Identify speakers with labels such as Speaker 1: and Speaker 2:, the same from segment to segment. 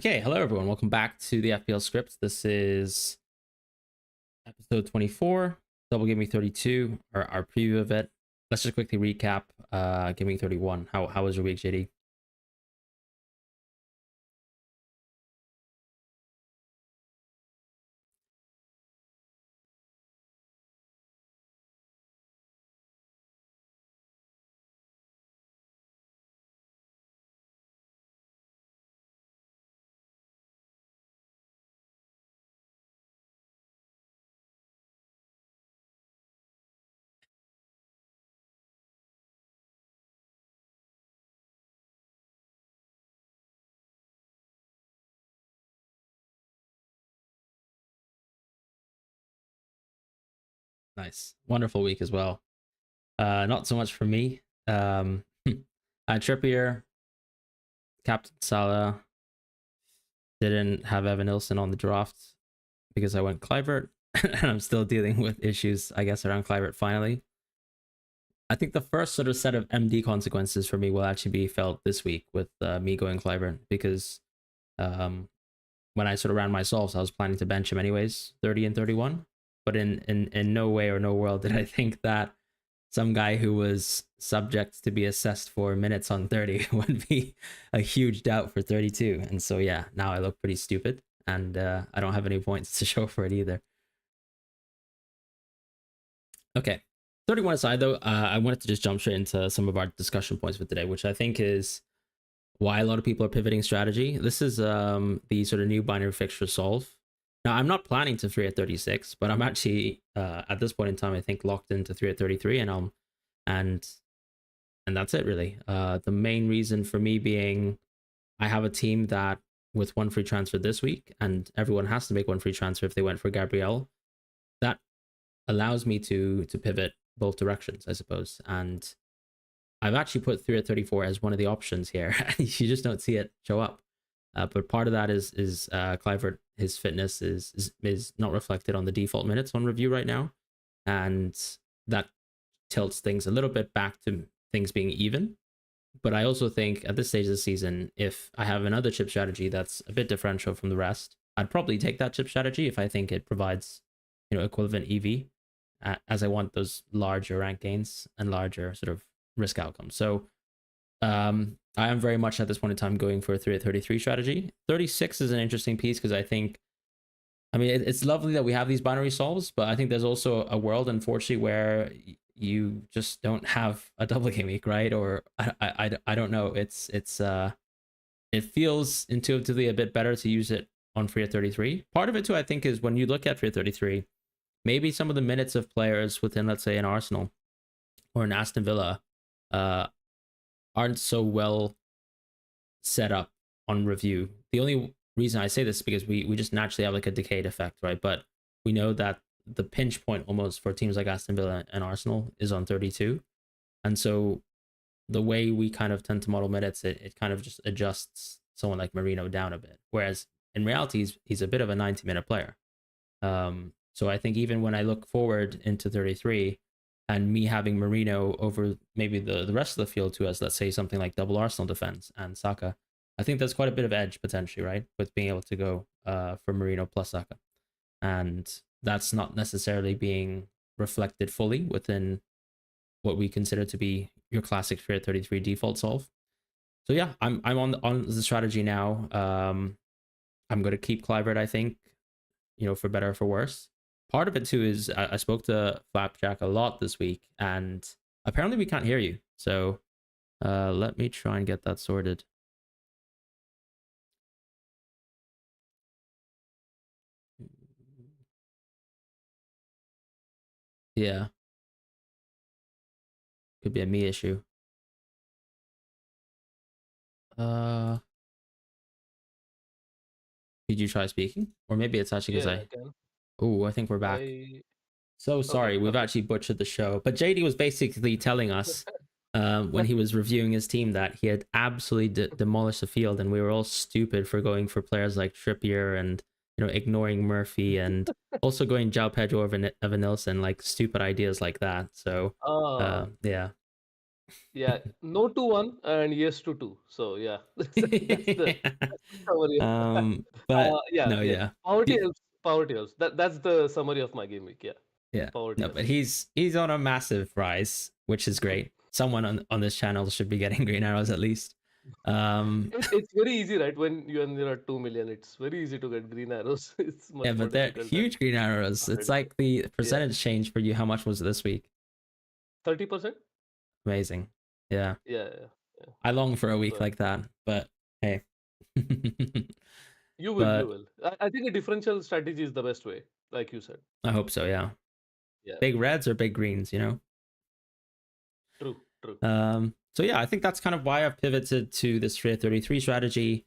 Speaker 1: Okay, hello everyone. Welcome back to the FPL Script. This is episode 24, Double Gameweek 32, our preview of it. Let's just quickly recap Gameweek 31. How was your week, JD? Nice. Wonderful week as well. Not so much for me. Trippier, Captain Salah, didn't have Evan Nilsson on the draft because I went Kluivert, and I'm still dealing with issues, I guess, around Kluivert finally. I think the first sort of set of MD consequences for me will actually be felt this week with me going Kluivert, because when I sort of ran my solves, I was planning to bench him anyways, 30 and 31. But in no way or no world did I think that some guy who was subject to be assessed for minutes on 30 would be a huge doubt for 32. And so, yeah, now I look pretty stupid, and I don't have any points to show for it either. Okay, 31 aside, though, I wanted to just jump straight into some of our discussion points for today, which I think is why a lot of people are pivoting strategy. This is the sort of new binary fixture solve. Now, I'm not planning to 3 at 36, but I'm actually at this point in time, I think, locked into 3 at 33, and that's it really. The main reason for me being, I have a team that with one free transfer this week, and everyone has to make one free transfer if they went for Gabriel. That allows me to pivot both directions, I suppose. And I've actually put 3 at 34 as one of the options here. You just don't see it show up. But part of that is Kluivert, his fitness is not reflected on the default minutes on review right now, and that tilts things a little bit back to things being even. But I also think at this stage of the season, if I have another chip strategy that's a bit differential from the rest, I'd probably take that chip strategy if I think it provides, equivalent EV, as I want those larger rank gains and larger sort of risk outcomes. So I am very much at this point in time going for a 3 at 33 strategy. 36 is an interesting piece because it's lovely that we have these binary solves, but I think there's also a world, unfortunately, where you just don't have a double game week, right? Or I don't know. It feels intuitively a bit better to use it on 3 at 33. Part of it too, I think, is when you look at 3 at 33, maybe some of the minutes of players within, let's say, an Arsenal or an Aston Villa aren't so well set up on review. The only reason I say this is because we just naturally have like a decayed effect, right? But we know that the pinch point almost for teams like Aston Villa and Arsenal is on 32. And so the way we kind of tend to model minutes, it kind of just adjusts someone like Merino down a bit. Whereas in reality, he's a bit of a 90-minute player. So I think even when I look forward into 33, and me having Merino over maybe the rest of the field too, as let's say something like double Arsenal defense and Saka, I think there's quite a bit of edge potentially, right, with being able to go for Merino plus Saka. And that's not necessarily being reflected fully within what we consider to be your classic 3 at 33 default solve. So yeah, I'm on the strategy now. I'm going to keep Kluivert, I think, for better or for worse. Part of it too is I spoke to Flapjack a lot this week, and apparently we can't hear you. So let me try and get that sorted. Yeah. Could be a me issue. Did you try speaking? Or maybe it's actually because Oh, I think we're back. So sorry, we've actually butchered the show. But JD was basically telling us when he was reviewing his team that he had absolutely demolished the field, and we were all stupid for going for players like Trippier and ignoring Murphy, and also going João Pedro over Evan Nilsson, like stupid ideas like that. So yeah.
Speaker 2: Yeah, no to one and yes to two. So yeah, that's the summary.
Speaker 1: But
Speaker 2: Yeah,
Speaker 1: no,
Speaker 2: yeah.
Speaker 1: yeah.
Speaker 2: Poverty
Speaker 1: He-
Speaker 2: helps. Poverty helps. That's the summary of my game week. Yeah,
Speaker 1: yeah.
Speaker 2: poverty
Speaker 1: No, but
Speaker 2: helps.
Speaker 1: he's on a massive rise, which is great. Someone on this channel should be getting green arrows at least. Um
Speaker 2: It's very easy, right? When you're at 2 million, it's very easy to get green arrows. It's
Speaker 1: yeah,
Speaker 2: much more
Speaker 1: but they're
Speaker 2: difficult at
Speaker 1: huge green arrows. It's
Speaker 2: 100.
Speaker 1: like the
Speaker 2: Yeah,
Speaker 1: percentage change for you. How much was it this week?
Speaker 2: 30%.
Speaker 1: Amazing. Yeah.
Speaker 2: Yeah, yeah, yeah.
Speaker 1: I long for a week
Speaker 2: But
Speaker 1: like that, but hey.
Speaker 2: you will, you
Speaker 1: But
Speaker 2: will. I think a differential strategy is the best way, like you said.
Speaker 1: I hope so, yeah.
Speaker 2: Yeah,
Speaker 1: Big reds or big greens, you know?
Speaker 2: true, true.
Speaker 1: So yeah, I think that's kind of why I've pivoted to this 333 strategy.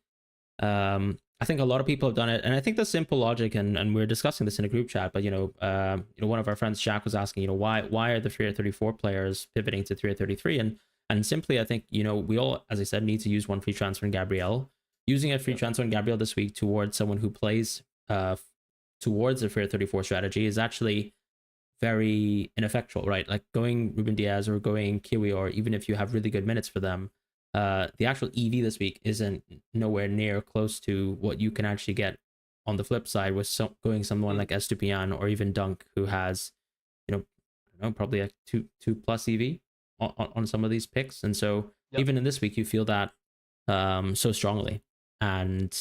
Speaker 1: I think a lot of people have done it, and I think the simple logic, and we're discussing this in a group chat, but one of our friends, Jack, was asking, why are the 334 players pivoting to 333? And simply, I think, we all, as I said, need to use one free transfer in Gabrielle. Using a free
Speaker 2: Yeah,
Speaker 1: transfer in Gabrielle this week towards someone who plays towards the 334 strategy is actually very ineffectual, right? Like going Ruben Diaz or going Kiwi, or even if you have really good minutes for them, the actual EV this week isn't nowhere near close to what you can actually get on the flip side with going someone
Speaker 2: mm,
Speaker 1: like Estupiñán or even Dunk, who has, I don't know, probably like two plus EV on some of these picks. And so
Speaker 2: yeah.
Speaker 1: even in this week, you feel that so strongly. And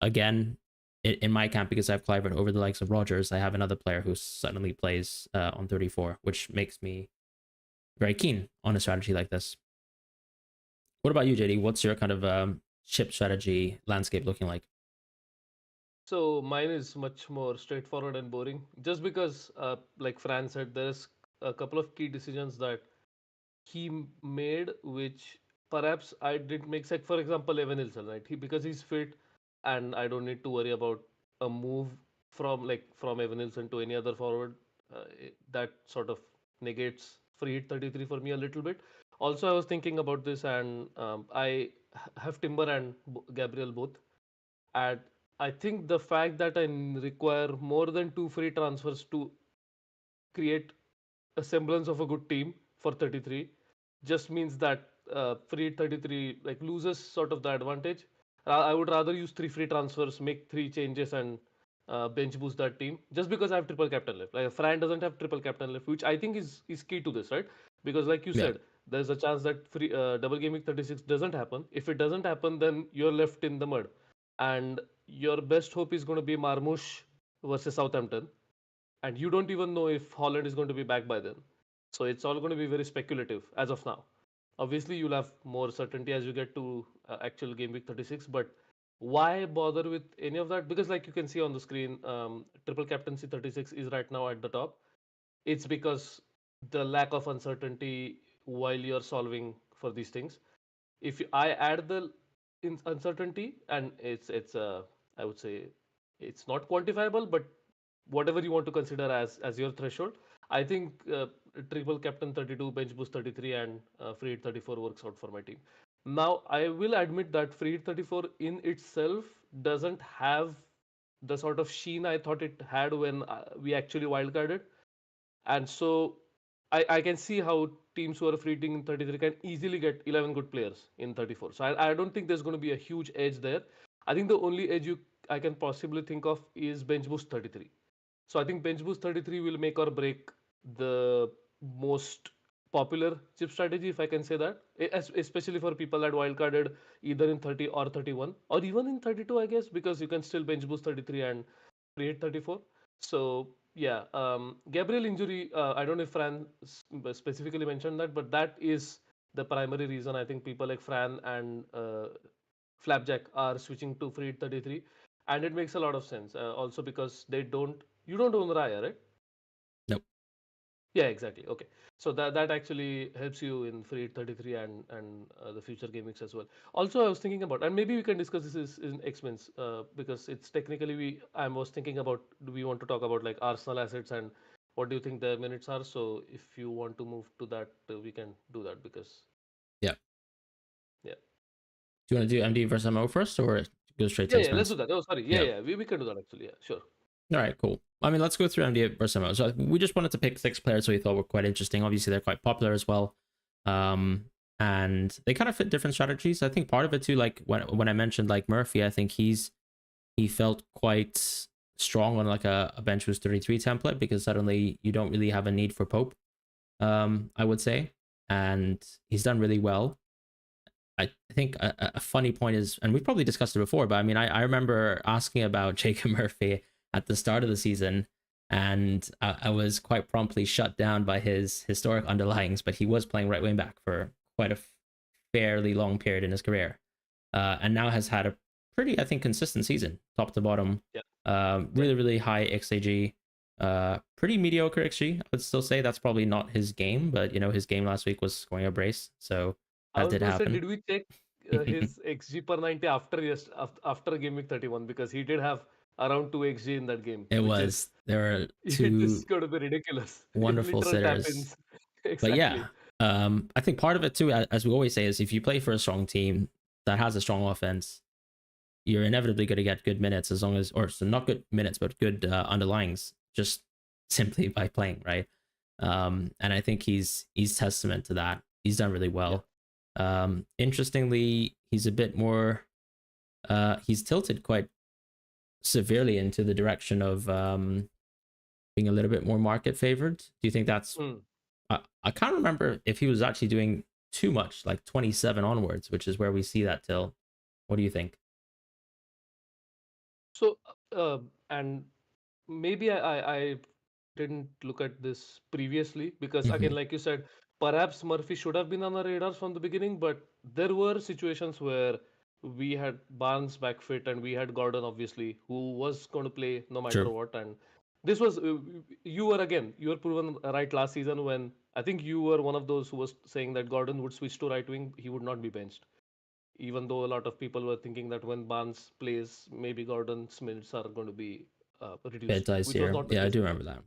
Speaker 1: again, in my camp, because I've Clivert over the likes of Rogers, I have another player who suddenly plays on 34, which makes me very keen on a strategy like this. What about you, JD? What's your kind of chip strategy landscape looking like?
Speaker 2: So mine is much more straightforward and boring. Just because, like Fran said, there's a couple of key decisions that he made, which perhaps I didn't make. Like for example, Evan Nilsson, right? Because he's fit, and I don't need to worry about a move from Evan Nilsson to any other forward. That sort of negates free hit 33 for me a little bit. Also, I was thinking about this, and have Timber and Gabriel both. And I think the fact that I require more than two free transfers to create a semblance of a good team for 33 just means that free 33 like loses sort of the advantage. I would rather use three free transfers, make three changes, and bench boost that team just because I have triple captain left. Like Fran doesn't have triple captain left, which I think is key to this, right? Because like you
Speaker 1: Yeah,
Speaker 2: said, there's a chance that free double game week 36 doesn't happen. If it doesn't happen, then you're left in the mud, and your best hope is going to be Marmoush versus Southampton, and you don't even know if Holland is going to be back by then. So it's all going to be very speculative as of now. Obviously, you'll have more certainty as you get to actual game week 36, but why bother with any of that? Because, like you can see on the screen, triple captaincy 36 is right now at the top. It's because the lack of uncertainty while you're solving for these things. If I add the uncertainty, and it's I would say it's not quantifiable, but whatever you want to consider as your threshold, I think triple captain 32, bench boost 33, and free hit 34 works out for my team. Now I will admit that free hit 34 in itself doesn't have the sort of sheen I thought it had when we actually wildcarded, and so I can see how teams who are free hitting in 33 can easily get 11 good players in 34. So I don't think there's going to be a huge edge there. I think the only edge I can possibly think of is bench boost 33. So I think bench boost 33 will make or break the most popular chip strategy, if I can say that, especially for people that wildcarded either in 30 or 31 or even in 32, I guess, because you can still bench boost 33 and create 34. So yeah, Gabriel injury, I don't know if Fran specifically mentioned that, but that is the primary reason I think people like Fran and Flapjack are switching to free 33, and it makes a lot of sense. Also because you don't own Raya, right?
Speaker 1: nope.
Speaker 2: Yeah, exactly. Okay, so that actually helps you in free 33 and the future game mix as well. Also, I was thinking about, and maybe we can discuss this is in xMins because it's technically I was thinking about, do we want to talk about like Arsenal assets and what do you think the minutes are? So if you want to move to that, we can do that because
Speaker 1: Yeah.
Speaker 2: yeah.
Speaker 1: Do you want to do MD versus MO first, or go straight
Speaker 2: Yeah,
Speaker 1: to
Speaker 2: yeah, let's do
Speaker 1: expense?
Speaker 2: that. Oh, sorry. Yeah,
Speaker 1: Yeah.
Speaker 2: yeah, we can do that actually. Yeah, sure.
Speaker 1: All right, cool. I mean, let's go through MD versus MO. So we just wanted to pick 6 players so we thought were quite interesting. Obviously, they're quite popular as well. Um, and they kind of fit different strategies. I think part of it too, like when I mentioned like Murphy, I think he felt quite strong on like a bench boost 33 template because suddenly you don't really have a need for Pope. I would say, and he's done really well. I think a funny point is, and we've probably discussed it before, but I mean, I remember asking about Jacob Murphy at the start of the season, and I was quite promptly shut down by his historic underlyings, but he was playing right wing back for quite a fairly long period in his career, and now has had a pretty, I think, consistent season, top to bottom.
Speaker 2: Yeah. Yeah.
Speaker 1: Really, really high XAG, pretty mediocre XG. I would still say that's probably not his game, but you know, his game last week was scoring a brace, so
Speaker 2: I
Speaker 1: that
Speaker 2: was
Speaker 1: did
Speaker 2: going to say,
Speaker 1: happen.
Speaker 2: did we check his XG per 90 after after game week 31? Because he did have around 2 XG in that game,
Speaker 1: It
Speaker 2: which is
Speaker 1: was there were
Speaker 2: this is
Speaker 1: two
Speaker 2: going to be ridiculous.
Speaker 1: wonderful
Speaker 2: Literal tap
Speaker 1: sitters,
Speaker 2: ins.
Speaker 1: but
Speaker 2: Exactly.
Speaker 1: yeah, I think part of it too, as we always say, is if you play for a strong team that has a strong offense, you're inevitably going to get good minutes as long as, or so not good minutes, but good underlyings, just simply by playing, right? And I think he's testament to that. He's done really
Speaker 2: Yeah.
Speaker 1: well. Interestingly, he's a bit more. He's tilted quite severely into the direction of being a little bit more market favored. Do you think that's?
Speaker 2: Hmm.
Speaker 1: I can't remember if he was actually doing too much, like 27 onwards, which is where we see that till. What do you think?
Speaker 2: So, and maybe I didn't look at this previously because, again,
Speaker 1: Mm-hmm.
Speaker 2: like you said, perhaps Murphy should have been on our radars from the beginning, but there were situations where we had Barnes back fit and we had Gordon, obviously, who was going to play no matter
Speaker 1: True.
Speaker 2: what. And this was, you were proven right last season when I think you were one of those who was saying that Gordon would switch to right wing, he would not be benched, even though a lot of people were thinking that when Barnes plays, maybe Gordon's minutes are going to be
Speaker 1: Bit
Speaker 2: reduced, which was
Speaker 1: dicier.
Speaker 2: not the
Speaker 1: Yeah, I
Speaker 2: case
Speaker 1: do
Speaker 2: at all.
Speaker 1: remember that.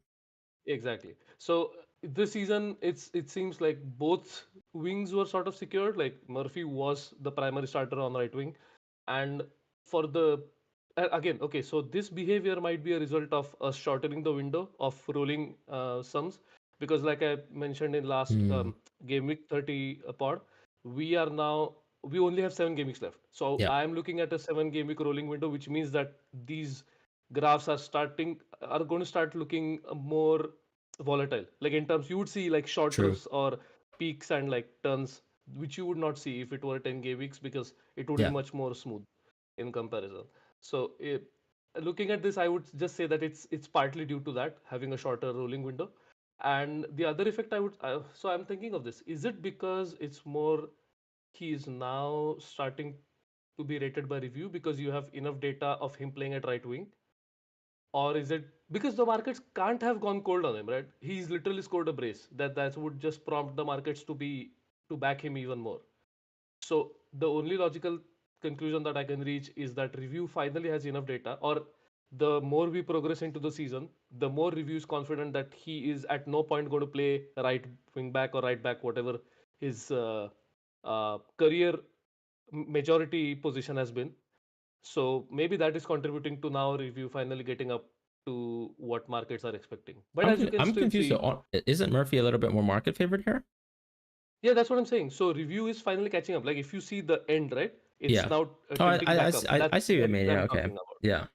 Speaker 2: Exactly. So this season, it seems like both wings were sort of secured. Like Murphy was the primary starter on right wing, and for the again, okay, so this behavior might be a result of us shortening the window of rolling sums because, like I mentioned in last
Speaker 1: Mm,
Speaker 2: game week 30 pod, we are now we only have 7 game weeks left. So
Speaker 1: yeah,
Speaker 2: I am looking at a 7 game week rolling window, which means that these graphs are going to start looking more volatile. Like in terms, you would see like
Speaker 1: true.
Speaker 2: shorters or peaks and like turns, which you would not see if it were 10 game weeks because it would be
Speaker 1: Yeah.
Speaker 2: much more smooth in comparison. So looking at this, I would just say that it's partly due to that having a shorter rolling window, and the other effect so I'm thinking of this. Is it because it's more he is now starting to be rated by review because you have enough data of him playing at right wing, or is it because the markets can't have gone cold on him, right? He's literally scored a brace that would just prompt the markets to back him even more. So the only logical conclusion that I can reach is that review finally has enough data, or the more we progress into the season, the more review is confident that he is at no point going to play right wing back or right back, whatever his career majority position has been. So maybe that is contributing to now review finally getting up to what markets are expecting. But as you can
Speaker 1: I'm
Speaker 2: still
Speaker 1: confused.
Speaker 2: see,
Speaker 1: Isn't Murphy a little bit more market favored here?
Speaker 2: yeah, that's what I'm saying. So review is finally catching up. Like if you see the end, right? It's
Speaker 1: Yeah.
Speaker 2: now
Speaker 1: Oh,
Speaker 2: tilting back up.
Speaker 1: I see what you
Speaker 2: That's
Speaker 1: mean.
Speaker 2: what
Speaker 1: Yeah.
Speaker 2: I'm
Speaker 1: Okay.
Speaker 2: talking about.
Speaker 1: Yeah.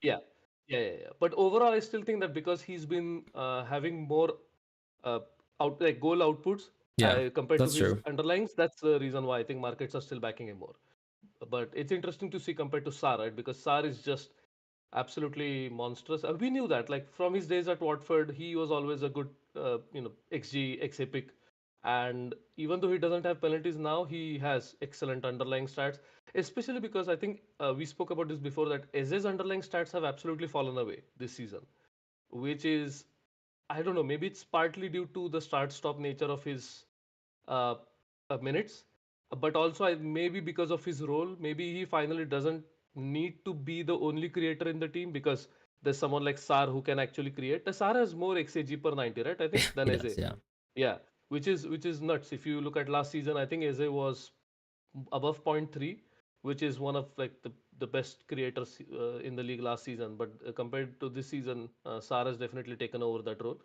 Speaker 2: Yeah, yeah. But overall, I still think that because he's been having more uh, like goal outputs
Speaker 1: Yeah.
Speaker 2: compared to
Speaker 1: That's
Speaker 2: his
Speaker 1: true.
Speaker 2: underlines, that's the reason why I think markets are still backing him more. But it's interesting to see compared to Sar, right? Because Sar is just absolutely monstrous. We knew that, like from his days at Watford, he was always a good, XG, X epic. And even though he doesn't have penalties now, he has excellent underlying stats. Especially because I think we spoke about this before that Eze's underlying stats have absolutely fallen away this season, which is I don't know. Maybe it's partly due to the start-stop nature of his uh, minutes, but also maybe because of his role, maybe he finally doesn't need to be the only creator in the team because there's someone like Sar who can actually create. The Sar has more XAG per 90, right? I think than
Speaker 1: He
Speaker 2: Eze.
Speaker 1: does. Yeah.
Speaker 2: Yeah, which is nuts. If you look at last season, I think Eze was above zero point 0.3, which is one of like the best creators in the league last season. But compared to this season, Sar has definitely taken over that role.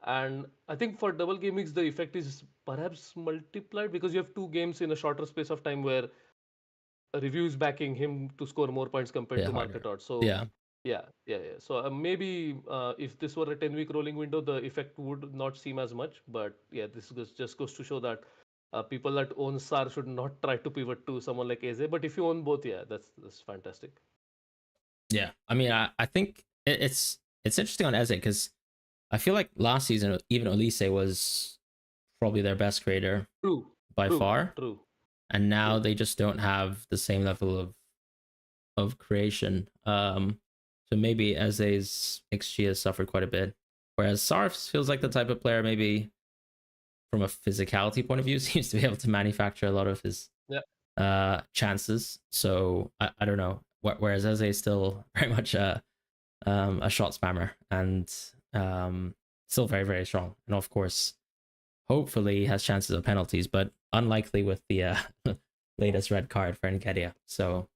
Speaker 2: And I think for double game weeks, the effect is perhaps multiplied because you have two games in a shorter space of time where a review is backing him to score more points compared
Speaker 1: Yeah,
Speaker 2: to
Speaker 1: harder.
Speaker 2: market odds. So
Speaker 1: Yeah.
Speaker 2: yeah. So maybe if this were a 10-week rolling window, the effect would not seem as much. But yeah, just goes to show that people that own SAR should not try to pivot to someone like Eze. But if you own both, yeah, that's fantastic.
Speaker 1: Yeah. I mean, I think it's interesting on Eze because I feel like last season even Elise was probably their best creator
Speaker 2: True,
Speaker 1: by far,
Speaker 2: true.
Speaker 1: and
Speaker 2: Yeah.
Speaker 1: now they just don't have the same level of creation. So maybe Eze's XG has suffered quite a bit, whereas Sarf feels like the type of player maybe from a physicality point of view seems to be able to manufacture a lot of his
Speaker 2: Yeah.
Speaker 1: chances. So I don't know. Whereas Eze is still very much a shot spammer and still very, very strong. And of course, hopefully has chances of penalties, but unlikely with the latest red card for Nkedia. So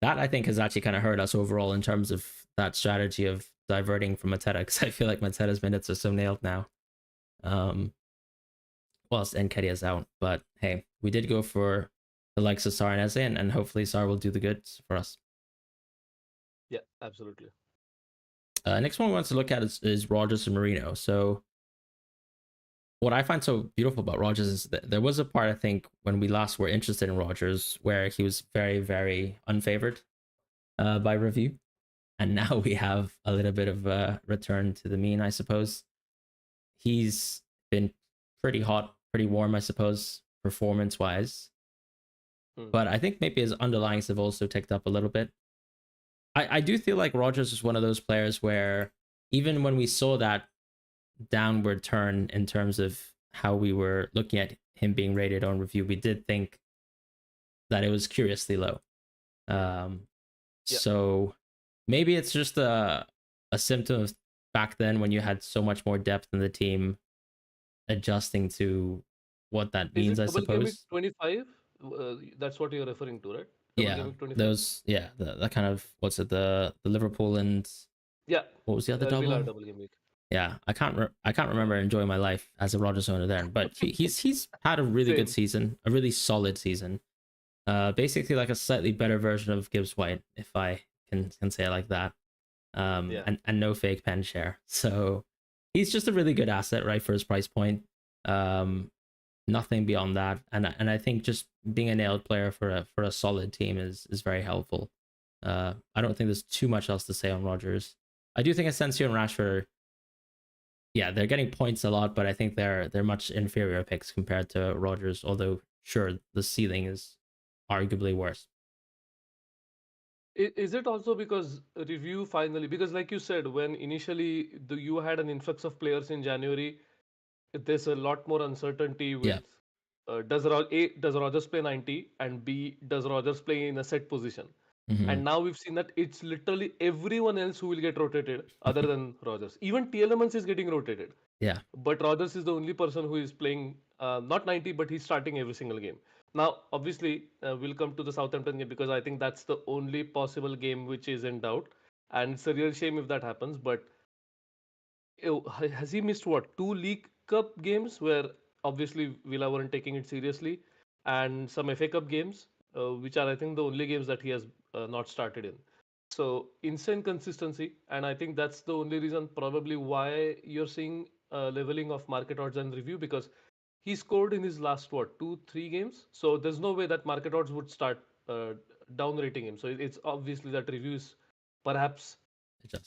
Speaker 1: that I think has actually kind of hurt us overall in terms of that strategy of diverting from Mateta, because I feel like Mateta's minutes are so nailed now. Whilst Nketiah's out. But hey, we did go for the likes of Sar and Eze, and hopefully Sar will do the goods for us.
Speaker 2: Yeah, absolutely.
Speaker 1: Next one we want to look at is Rogers and Marino. So what I find so beautiful about Rogers is that there was a part I think when we last were interested in Rogers where he was very, very unfavored by review, and now we have a little bit of a return to the mean, I suppose. He's been pretty hot, pretty warm, I suppose, performance wise.
Speaker 2: Hmm.
Speaker 1: But I think maybe his underlyings have also ticked up a little bit. I do feel like Rogers is one of those players where even when we saw that downward turn in terms of how we were looking at him being rated on review, we did think that it was curiously low.
Speaker 2: Yeah.
Speaker 1: So maybe it's just a symptom of back then when you had so much more depth in the team adjusting to what that
Speaker 2: Is
Speaker 1: means,
Speaker 2: it
Speaker 1: I
Speaker 2: double game week
Speaker 1: suppose.
Speaker 2: 25? That's what you're referring to, right? Double game
Speaker 1: Yeah,
Speaker 2: week 25?
Speaker 1: those, yeah, the kind of, what's it, the Liverpool and
Speaker 2: Yeah.
Speaker 1: what was the other
Speaker 2: Villa
Speaker 1: double?
Speaker 2: double game week.
Speaker 1: Yeah, I can't remember enjoying my life as a Rogers owner then, but he's had a really good
Speaker 2: Same.
Speaker 1: season, a really solid season. Basically like a slightly better version of Gibbs White, if I can say it like that.
Speaker 2: Yeah.
Speaker 1: And no fake pen share. So he's just a really good asset, right, for his price point. Nothing beyond that, and I think just being a nailed player for a solid team is very helpful. I don't think there's too much else to say on Rogers. I do think Asensio and Rashford, yeah, they're getting points a lot, but I think they're much inferior picks compared to Rogers. Although sure, the ceiling is arguably worse.
Speaker 2: Is it also because review finally, because like you said, when initially you had an influx of players in January, there's a lot more uncertainty
Speaker 1: Yeah.
Speaker 2: with does Rogers play 90, and B, does Rogers play in a set position?
Speaker 1: Hmm.
Speaker 2: And now we've seen that it's literally everyone else who will get rotated other than Rogers. Even Tielemans is getting rotated.
Speaker 1: Yeah.
Speaker 2: But Rogers is the only person who is playing not 90, but he's starting every single game. Now, obviously, we'll come to the Southampton game because I think that's the only possible game which is in doubt. And it's a real shame if that happens. But has he missed what? Two League Cup games where obviously Villa weren't taking it seriously, and some FA Cup games, which are, I think, the only games that he has not started in. So insane consistency, and I think that's the only reason probably why you're seeing leveling of market odds and review, because he scored in his last what 2-3 games. So there's no way that market odds would start down rating him. So it's obviously that reviews perhaps,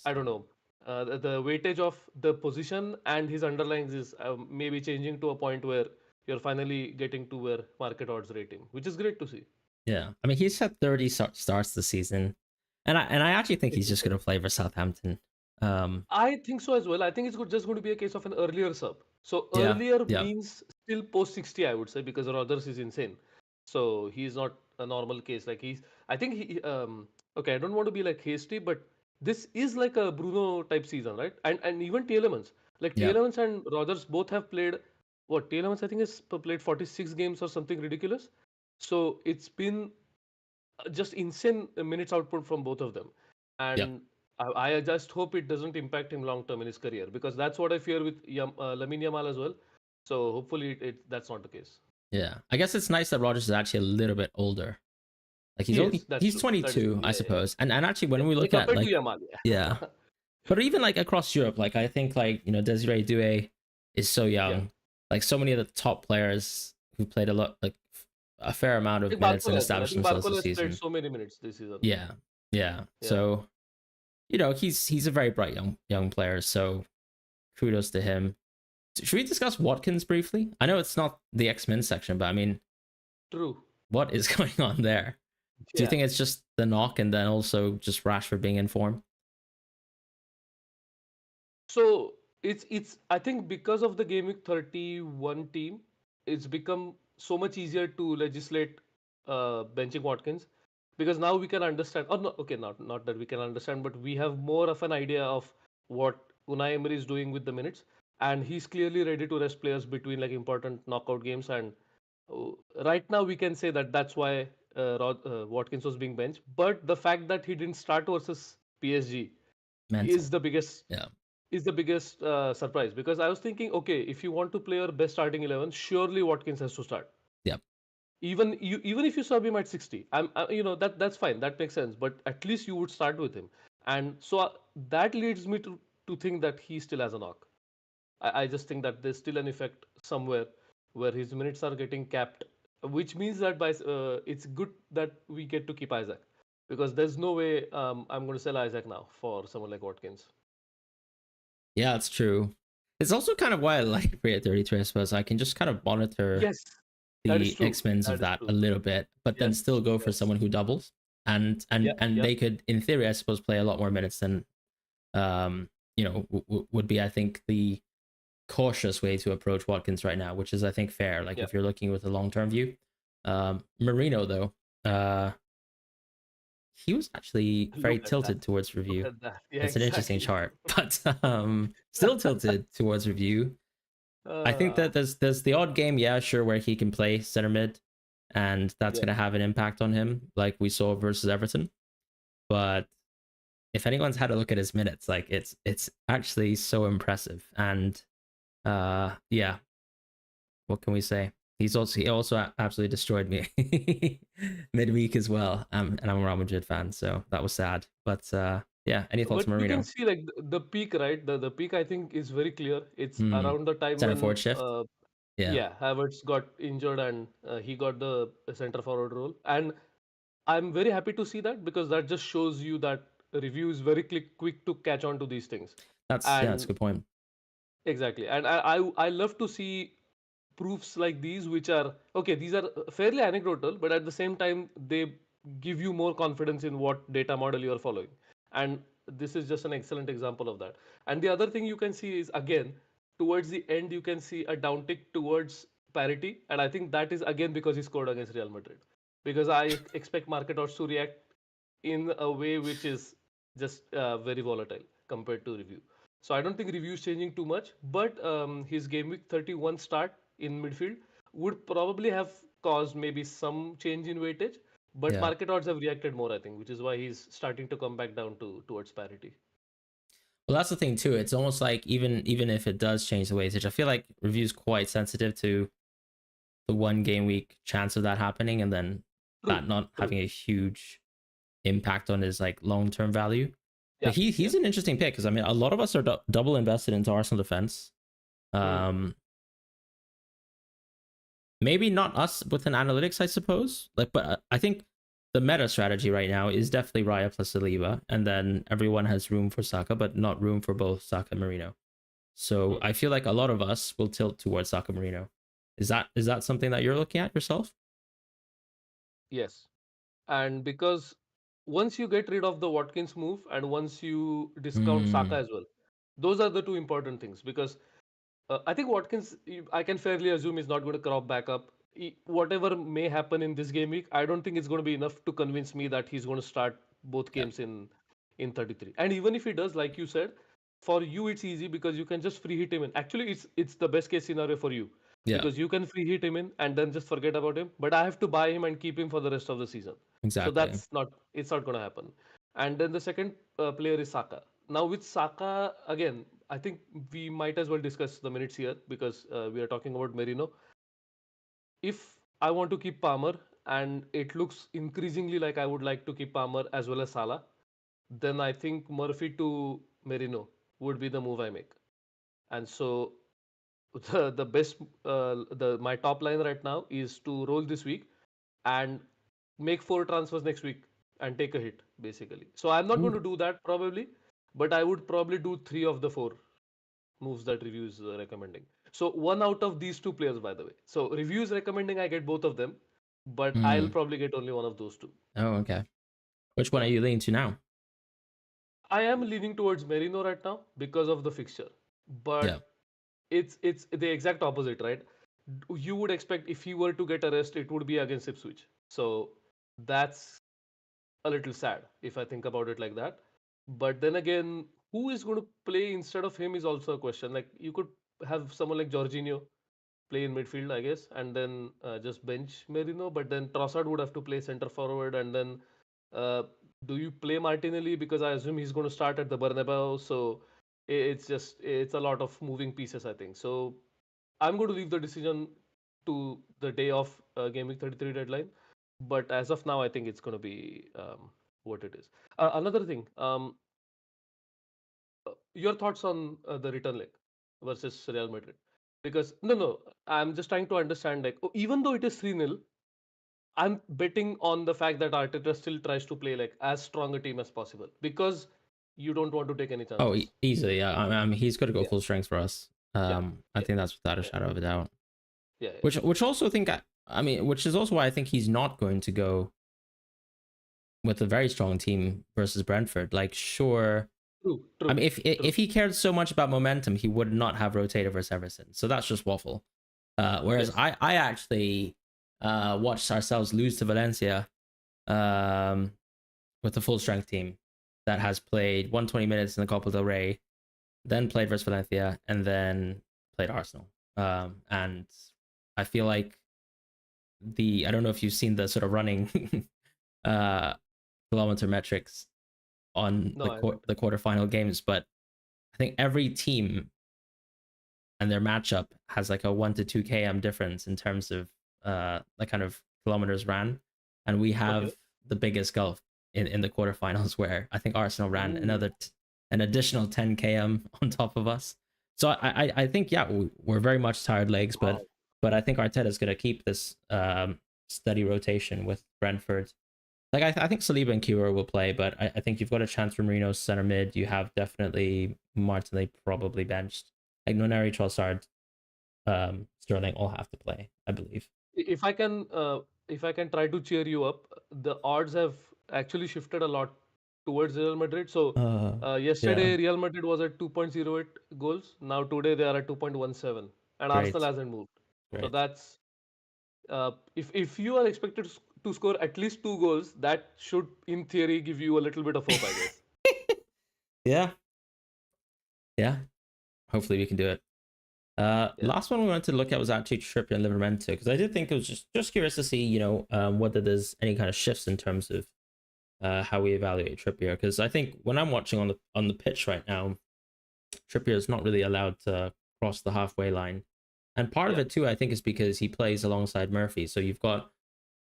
Speaker 2: I don't
Speaker 1: Adjusting.
Speaker 2: know. The weightage of the position and his underlines is maybe changing to a point where you're finally getting to where market odds rating, which is great to see.
Speaker 1: Yeah, I mean he's had 30 starts this season, and I actually think
Speaker 2: It's
Speaker 1: he's just going
Speaker 2: insane.
Speaker 1: to play for Southampton.
Speaker 2: I think so as well. I think it's just going to be a case of an earlier sub. So
Speaker 1: Yeah,
Speaker 2: earlier
Speaker 1: yeah,
Speaker 2: means still post 60, I would say, because Rodgers is insane. So he's not a normal case. Like I think okay, I don't want to be like hasty, but this is like a Bruno type season, right? And even Tielemans, like
Speaker 1: yeah,
Speaker 2: Tielemans and Rodgers both have played what Tielemans I think has played 46 games or something ridiculous. So it's been just insane minutes output from both of them.
Speaker 1: yeah.
Speaker 2: And I just hope it doesn't impact him long term in his career, because that's what I fear with Lamine Yamal as well. So hopefully that's not the case.
Speaker 1: Yeah, I guess it's nice that Rogers is actually a little bit older. Like
Speaker 2: He is. That's
Speaker 1: he's
Speaker 2: true. That is true.
Speaker 1: 22, I
Speaker 2: Yeah, yeah, yeah.
Speaker 1: suppose. And actually,
Speaker 2: Yeah.
Speaker 1: when we
Speaker 2: Like
Speaker 1: look at
Speaker 2: compared to
Speaker 1: like,
Speaker 2: Yamal,
Speaker 1: yeah,
Speaker 2: yeah.
Speaker 1: but even like across Europe, like I think like Desiree Doué is so
Speaker 2: Yeah.
Speaker 1: young. Like so many of the top players who played a lot, like a fair amount
Speaker 2: I
Speaker 1: of
Speaker 2: think
Speaker 1: minutes and
Speaker 2: Barcola as well. I
Speaker 1: established
Speaker 2: think
Speaker 1: themselves
Speaker 2: Barcola
Speaker 1: this
Speaker 2: has played
Speaker 1: season.
Speaker 2: so many minutes this season.
Speaker 1: Yeah, yeah.
Speaker 2: Yeah.
Speaker 1: So he's a very bright young player. So kudos to him. Should we discuss Watkins briefly? I know it's not the xMins section, but I mean,
Speaker 2: True.
Speaker 1: what is going on there? Do you
Speaker 2: Yeah.
Speaker 1: think it's just the knock and then also just Rashford being in form?
Speaker 2: So it's I think because of the Gameweek 31 team, it's become so much easier to legislate benching Watkins, because now we can understand. Or no, okay, not that we can understand, but we have more of an idea of what Unai Emery is doing with the minutes, and he's clearly ready to rest players between like important knockout games. And uh, right now we can say that that's why Watkins was being benched. But the fact that he didn't start versus PSG is
Speaker 1: Mental.
Speaker 2: the biggest
Speaker 1: Yeah.
Speaker 2: surprise, because I was thinking, okay, if you want to play your best starting 11, surely Watkins has to start.
Speaker 1: Yep.
Speaker 2: Even if you sub him at 60, that's fine, that makes sense. But at least you would start with him, and so that leads me to think that he still has a knock. I just think that there's still an effect somewhere where his minutes are getting capped, which means that it's good that we get to keep Isaac, because there's no way I'm going to sell Isaac now for someone like Watkins.
Speaker 1: Yeah, it's true. It's also kind of why I like Free at 33, I suppose. I can just kind of monitor
Speaker 2: Yes, that is
Speaker 1: the
Speaker 2: true.
Speaker 1: X-Mins of
Speaker 2: That is
Speaker 1: that a
Speaker 2: true.
Speaker 1: little bit, but then
Speaker 2: Yes,
Speaker 1: still go for
Speaker 2: yes.
Speaker 1: someone who doubles. And
Speaker 2: Yeah,
Speaker 1: and
Speaker 2: yeah,
Speaker 1: they could, in theory, I suppose, play a lot more minutes than would be, I think, the cautious way to approach Watkins right now, which is, I think, fair. Like
Speaker 2: yeah.
Speaker 1: if you're looking with a long-term view. Marino, though, he was actually very
Speaker 2: Look at that.
Speaker 1: tilted towards
Speaker 2: Look
Speaker 1: review.
Speaker 2: at that. Yeah,
Speaker 1: It's an interesting
Speaker 2: exactly.
Speaker 1: chart, but still tilted towards review. I think
Speaker 2: Uh,
Speaker 1: that there's the odd game, yeah, sure, where he can play center mid, and that's
Speaker 2: yeah.
Speaker 1: gonna have an impact on him, like we saw versus Everton. But if anyone's had a look at his minutes, like it's actually so impressive. And yeah, what can we say? He also absolutely destroyed me midweek as well. And I'm a Real Madrid fan, so that was sad. But yeah, any thoughts,
Speaker 2: But you can
Speaker 1: Marino?
Speaker 2: see like the peak, right? The peak I think is very clear. It's
Speaker 1: Hmm.
Speaker 2: around the time
Speaker 1: Center
Speaker 2: when
Speaker 1: forward shift. Yeah,
Speaker 2: yeah, Havertz got injured, and he got the center forward role. And I'm very happy to see that, because that just shows you that review is very quick to catch on to these things.
Speaker 1: that's a
Speaker 2: And
Speaker 1: good point.
Speaker 2: exactly. And I love to see proofs like these, which are okay, these are fairly anecdotal, but at the same time, they give you more confidence in what data model you are following. And this is just an excellent example of that. And the other thing you can see is, again, towards the end, you can see a downtick towards parity. And I think that is again because he scored against Real Madrid. Because I expect market odds to react in a way which is just very volatile compared to review. So I don't think review is changing too much, but his game week 31 start in midfield would probably have caused maybe some change in weightage, but
Speaker 1: Yeah.
Speaker 2: market odds have reacted more, I think, which is why he's starting to come back down to towards parity.
Speaker 1: Well, that's the thing too. It's almost like even if it does change the weightage, I feel like review's quite sensitive to the one game week chance of that happening, and then
Speaker 2: True,
Speaker 1: that not
Speaker 2: true.
Speaker 1: having a huge impact on his like long term value.
Speaker 2: Yeah,
Speaker 1: But he
Speaker 2: yeah.
Speaker 1: he's an interesting pick because I mean a lot of us are double invested into Arsenal defense.
Speaker 2: Hmm.
Speaker 1: Um, maybe not us with an analytics, I suppose. Like, but I think the meta strategy right now is definitely Raya plus Saliba, and then everyone has room for Saka, but not room for both Saka and Marino. So
Speaker 2: Hmm.
Speaker 1: I feel like a lot of us will tilt towards Saka Marino. Is that something that you're looking at yourself?
Speaker 2: Yes. And because once you get rid of the Watkins move, and once you discount Saka
Speaker 1: Hmm.
Speaker 2: as well, those are the two important things. Because I think Watkins, I can fairly assume, is not going to crop back up. Whatever may happen in this game week, I don't think it's going to be enough to convince me that he's going to start both
Speaker 1: Yeah.
Speaker 2: games in 33. And even if he does, like you said, for you it's easy because you can just free hit him in. Actually, it's the best case scenario for you,
Speaker 1: Yeah.
Speaker 2: because you can free hit him in and then just forget about him. But I have to buy him and keep him for the rest of the season. So
Speaker 1: Exactly.
Speaker 2: that's not it's not going to happen. And then the second player is Saka. Now with Saka again, I think we might as well discuss the minutes here because we are talking about Merino. If I want to keep Palmer and it looks increasingly like I would like to keep Palmer as well as Salah, then I think Murphy to Merino would be the move I make. And so the best the my top line right now is to roll this week and make 4 transfers next week and take a hit basically. So I'm not going to
Speaker 1: Ooh.
Speaker 2: do that probably, but I would probably do 3 of the 4 moves that reviews recommending. So one out of these two players, by the way. So reviews recommending I get both of them, but I'll
Speaker 1: Mm.
Speaker 2: probably get only one of those two.
Speaker 1: Oh, okay. Which one
Speaker 2: Yeah,
Speaker 1: are you leaning to now?
Speaker 2: I am leaning towards Merino right now because of the fixture,
Speaker 1: Yeah.
Speaker 2: but it's the exact opposite, right? You would expect if he were to get a rest, it would be against Ipswich. So that's a little sad if I think about it like that. But then again, who is going to play instead of him is also a question. Like you could have someone like Jorginho play in midfield, I guess, and then just bench Merino. But then Trossard would have to play center forward, and then uh, do you play Martinelli because I assume he's going to start at the Bernabeu? So it's a lot of moving pieces, I think. So I'm going to leave the decision to the day of Game Week 33 deadline. But as of now, I think it's going to be what it is. Another thing, your thoughts on the return leg versus Real Madrid? Because no, I'm just trying to understand. Like, even though it is 3-0, I'm betting on the fact that Arteta still tries to play like as strong a team as possible because you don't want to take any
Speaker 1: Oh,
Speaker 2: chances.
Speaker 1: easily. Yeah. I mean, he's got to go
Speaker 2: Yeah,
Speaker 1: full strength for us.
Speaker 2: yeah,
Speaker 1: I
Speaker 2: yeah,
Speaker 1: think that's without a
Speaker 2: yeah,
Speaker 1: shadow of a doubt.
Speaker 2: yeah,
Speaker 1: Which also think I mean, which is also why I think he's not going to go with a very strong team versus Brentford. Like, sure.
Speaker 2: True,
Speaker 1: I
Speaker 2: true,
Speaker 1: mean,
Speaker 2: true.
Speaker 1: if he cared so much about momentum, he would not have rotated versus Everton. So that's just waffle. Whereas
Speaker 2: Yes.
Speaker 1: I actually watched ourselves lose to Valencia um, with a full strength team that has played 120 minutes in the Copa del Rey, then played versus Valencia, and then played Arsenal. And I feel like I don't know if you've seen the sort of running uh, kilometer metrics on
Speaker 2: No, I haven't.
Speaker 1: the quarterfinal games, but I think every team and their matchup has like a 1 to 2 km difference in terms of the kind of kilometers ran, and we
Speaker 2: Okay.
Speaker 1: have the biggest gulf in the quarterfinals where I think Arsenal ran
Speaker 2: Ooh.
Speaker 1: an additional 10 km on top of us. So I think yeah we're very much tired legs,
Speaker 2: Wow.
Speaker 1: but I think Arteta's gonna keep this steady rotation with Brentford. Like I think Saliba and Kira will play, but I think you've got a chance for Marino center mid. You have definitely Martinelli probably benched. Like Noneri, Trossard, Sterling all have to play, I believe.
Speaker 2: If I can, if I can try to cheer you up, the odds have actually shifted a lot towards Real Madrid. So
Speaker 1: Yeah,
Speaker 2: yesterday Real Madrid was at 2.08 goals. Now today they are at 2.17, and Arsenal
Speaker 1: great,
Speaker 2: hasn't moved. So
Speaker 1: great.
Speaker 2: that's if you are expected to score at least 2 goals, that should in theory give you a little bit of hope, I guess.
Speaker 1: Yeah, yeah. Hopefully we can do it.
Speaker 2: Yeah.
Speaker 1: Last one we wanted to look at was actually Trippier and Livermento because I did think it was just curious to see, whether there's any kind of shifts in terms of how we evaluate Trippier because I think when I'm watching on the pitch right now, Trippier is not really allowed to cross the halfway line. And part of
Speaker 2: Yeah.
Speaker 1: it too, I think, is because he plays alongside Murphy. So you've got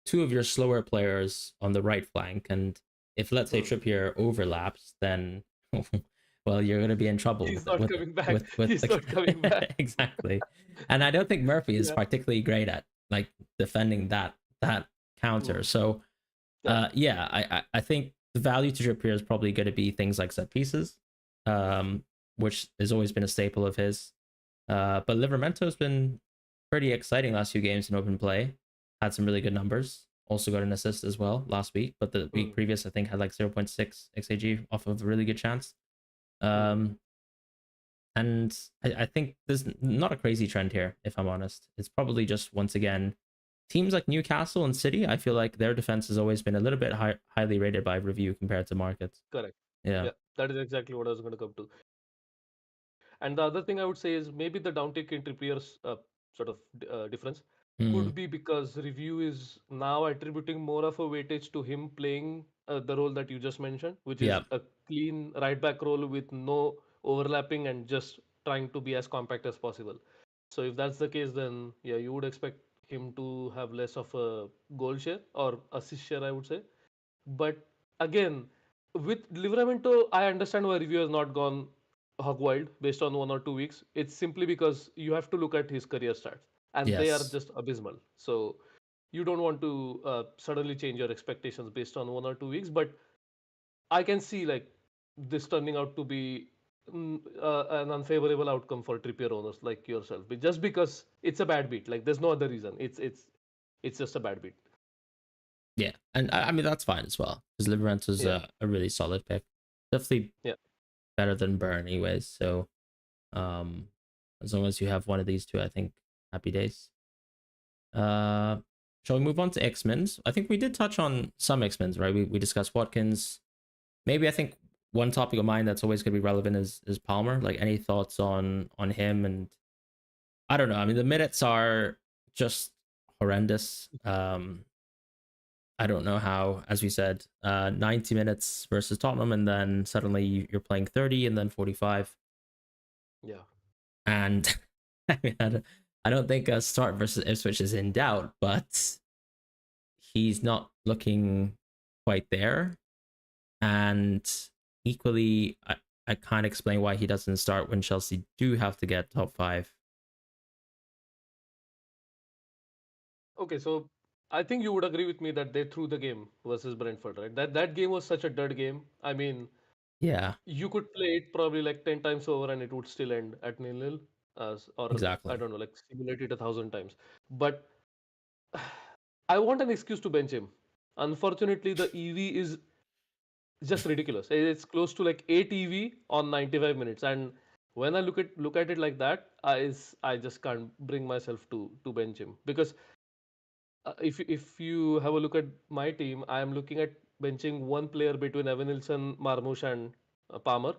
Speaker 1: two of your slower players on the right flank. And if let's say
Speaker 2: Hmm.
Speaker 1: Trippier overlaps, then well, you're gonna be in trouble
Speaker 2: He's not coming back.
Speaker 1: with
Speaker 2: He's not coming back.
Speaker 1: exactly. And I don't think Murphy is
Speaker 2: Yeah.
Speaker 1: particularly great at like defending that
Speaker 2: Hmm.
Speaker 1: counter. So
Speaker 2: Yeah.
Speaker 1: yeah, I think the value to Trippier is probably going to be things like set pieces, which has always been a staple of his. But Livermento's been pretty exciting last few games in open play. Had some really good numbers. Also got an assist as well last week, but the
Speaker 2: Hmm.
Speaker 1: week previous I think had like 0.6 xAG off of a really good chance.
Speaker 2: Hmm.
Speaker 1: Um, and I think there's not a crazy trend here, if I'm honest. It's probably just once again teams like Newcastle and City. I feel like their defense has always been a little bit highly rated by review compared to markets.
Speaker 2: Correct.
Speaker 1: Yeah.
Speaker 2: Yeah. That is exactly what I was going to come to. And the other thing I would say is maybe the downtick in Trippier's sort of difference. could be because review is now attributing more of a weightage to him playing the role that you just mentioned, which is
Speaker 1: Yeah.
Speaker 2: a clean right back role with no overlapping and just trying to be as compact as possible. So if that's the case, then yeah, you would expect him to have less of a goal share or assist share, I would say. But again, with Livramento, I understand why review has not gone hog wild based on 1 or 2 weeks. It's simply because you have to look at his career stats, and they are
Speaker 1: Yes.
Speaker 2: just abysmal. So you don't want to suddenly change your expectations based on 1 or 2 weeks. But I can see like this turning out to be an unfavorable outcome for Trippier owners like yourself, but just because it's a bad beat. Like there's no other reason. It's just a bad beat.
Speaker 1: Yeah, and I mean that's fine as well because Liveranto's
Speaker 2: Yeah,
Speaker 1: a really solid pick. Definitely
Speaker 2: yeah.
Speaker 1: better than Burn, anyways. So, um, as long as you have one of these two, I think happy days. Uh, shall we move on to xMins? I think we did touch on some xMins, right? We discussed Watkins. Maybe I think one topic of mine that's always going to be relevant is Palmer. Like any thoughts on him? And I don't know. I mean, the minutes are just horrendous. I don't know how, as we said, 90 minutes versus Tottenham, and then suddenly you're playing 30 and then 45.
Speaker 2: Yeah.
Speaker 1: And I mean, I don't think a start versus Ipswich is in doubt, but he's not looking quite there. And equally, I can't explain why he doesn't start when Chelsea do have to get top five.
Speaker 2: Okay, so I think you would agree with me that they threw the game versus Brentford, right? That game was such a dud game. I mean,
Speaker 1: Yeah,
Speaker 2: you could play it probably like 10 times over and it would still end at 0-0, or I
Speaker 1: exactly.
Speaker 2: don't know, like simulate it 1,000 times. But I want an excuse to bench him. Unfortunately, the EV is just ridiculous. It's close to like 8 EV on 95 minutes, and when I look at it like that, I just can't bring myself to bench him because if you have a look at my team, I am looking at benching one player between Evanilson, Marmoush, and Palmer,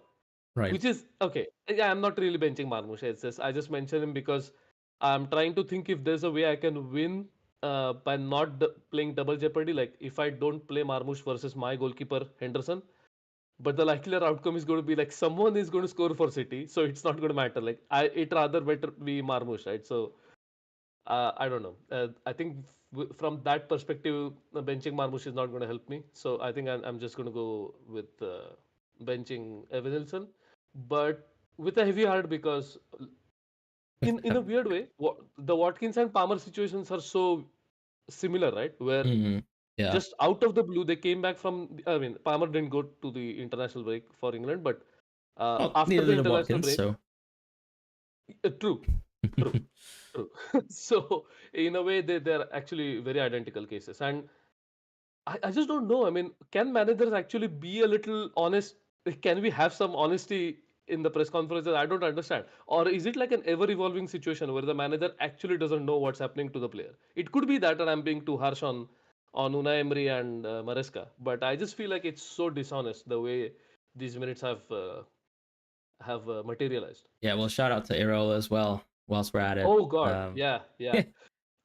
Speaker 1: Right.
Speaker 2: which is okay. Yeah, I'm not really benching Marmoush. It's just I just mention him because I'm trying to think if there's a way I can win by not playing double jeopardy. Like if I don't play Marmoush versus my goalkeeper Henderson, but the likelier outcome is going to be like someone is going to score for City, so it's not going to matter. Like it rather better be Marmoush, right? So I don't know. I think from that perspective, benching Marmoush is not going to help me. So I think I'm just going to go with benching Evanilson, but with a heavy heart because in a weird way, the Watkins and Palmer situations are so similar, right? Where
Speaker 1: Mm-hmm. Yeah.
Speaker 2: just out of the blue they came back from. I mean, Palmer didn't go to the international break for England, but
Speaker 1: Well,
Speaker 2: after the
Speaker 1: neither did
Speaker 2: international
Speaker 1: Watkins,
Speaker 2: break,
Speaker 1: so.
Speaker 2: true, true. True. So in a way, they're actually very identical cases. And I just don't know. I mean, can managers actually be a little honest? Can we have some honesty in the press conferences? I don't understand. Or is it like an ever-evolving situation where the manager actually doesn't know what's happening to the player? It could be that, and I'm being too harsh on Unai Emery and Maresca. But I just feel like it's so dishonest the way these minutes have materialized.
Speaker 1: Yeah, well, shout out to Irola as well, whilst we're at it.
Speaker 2: Oh God, yeah, yeah. I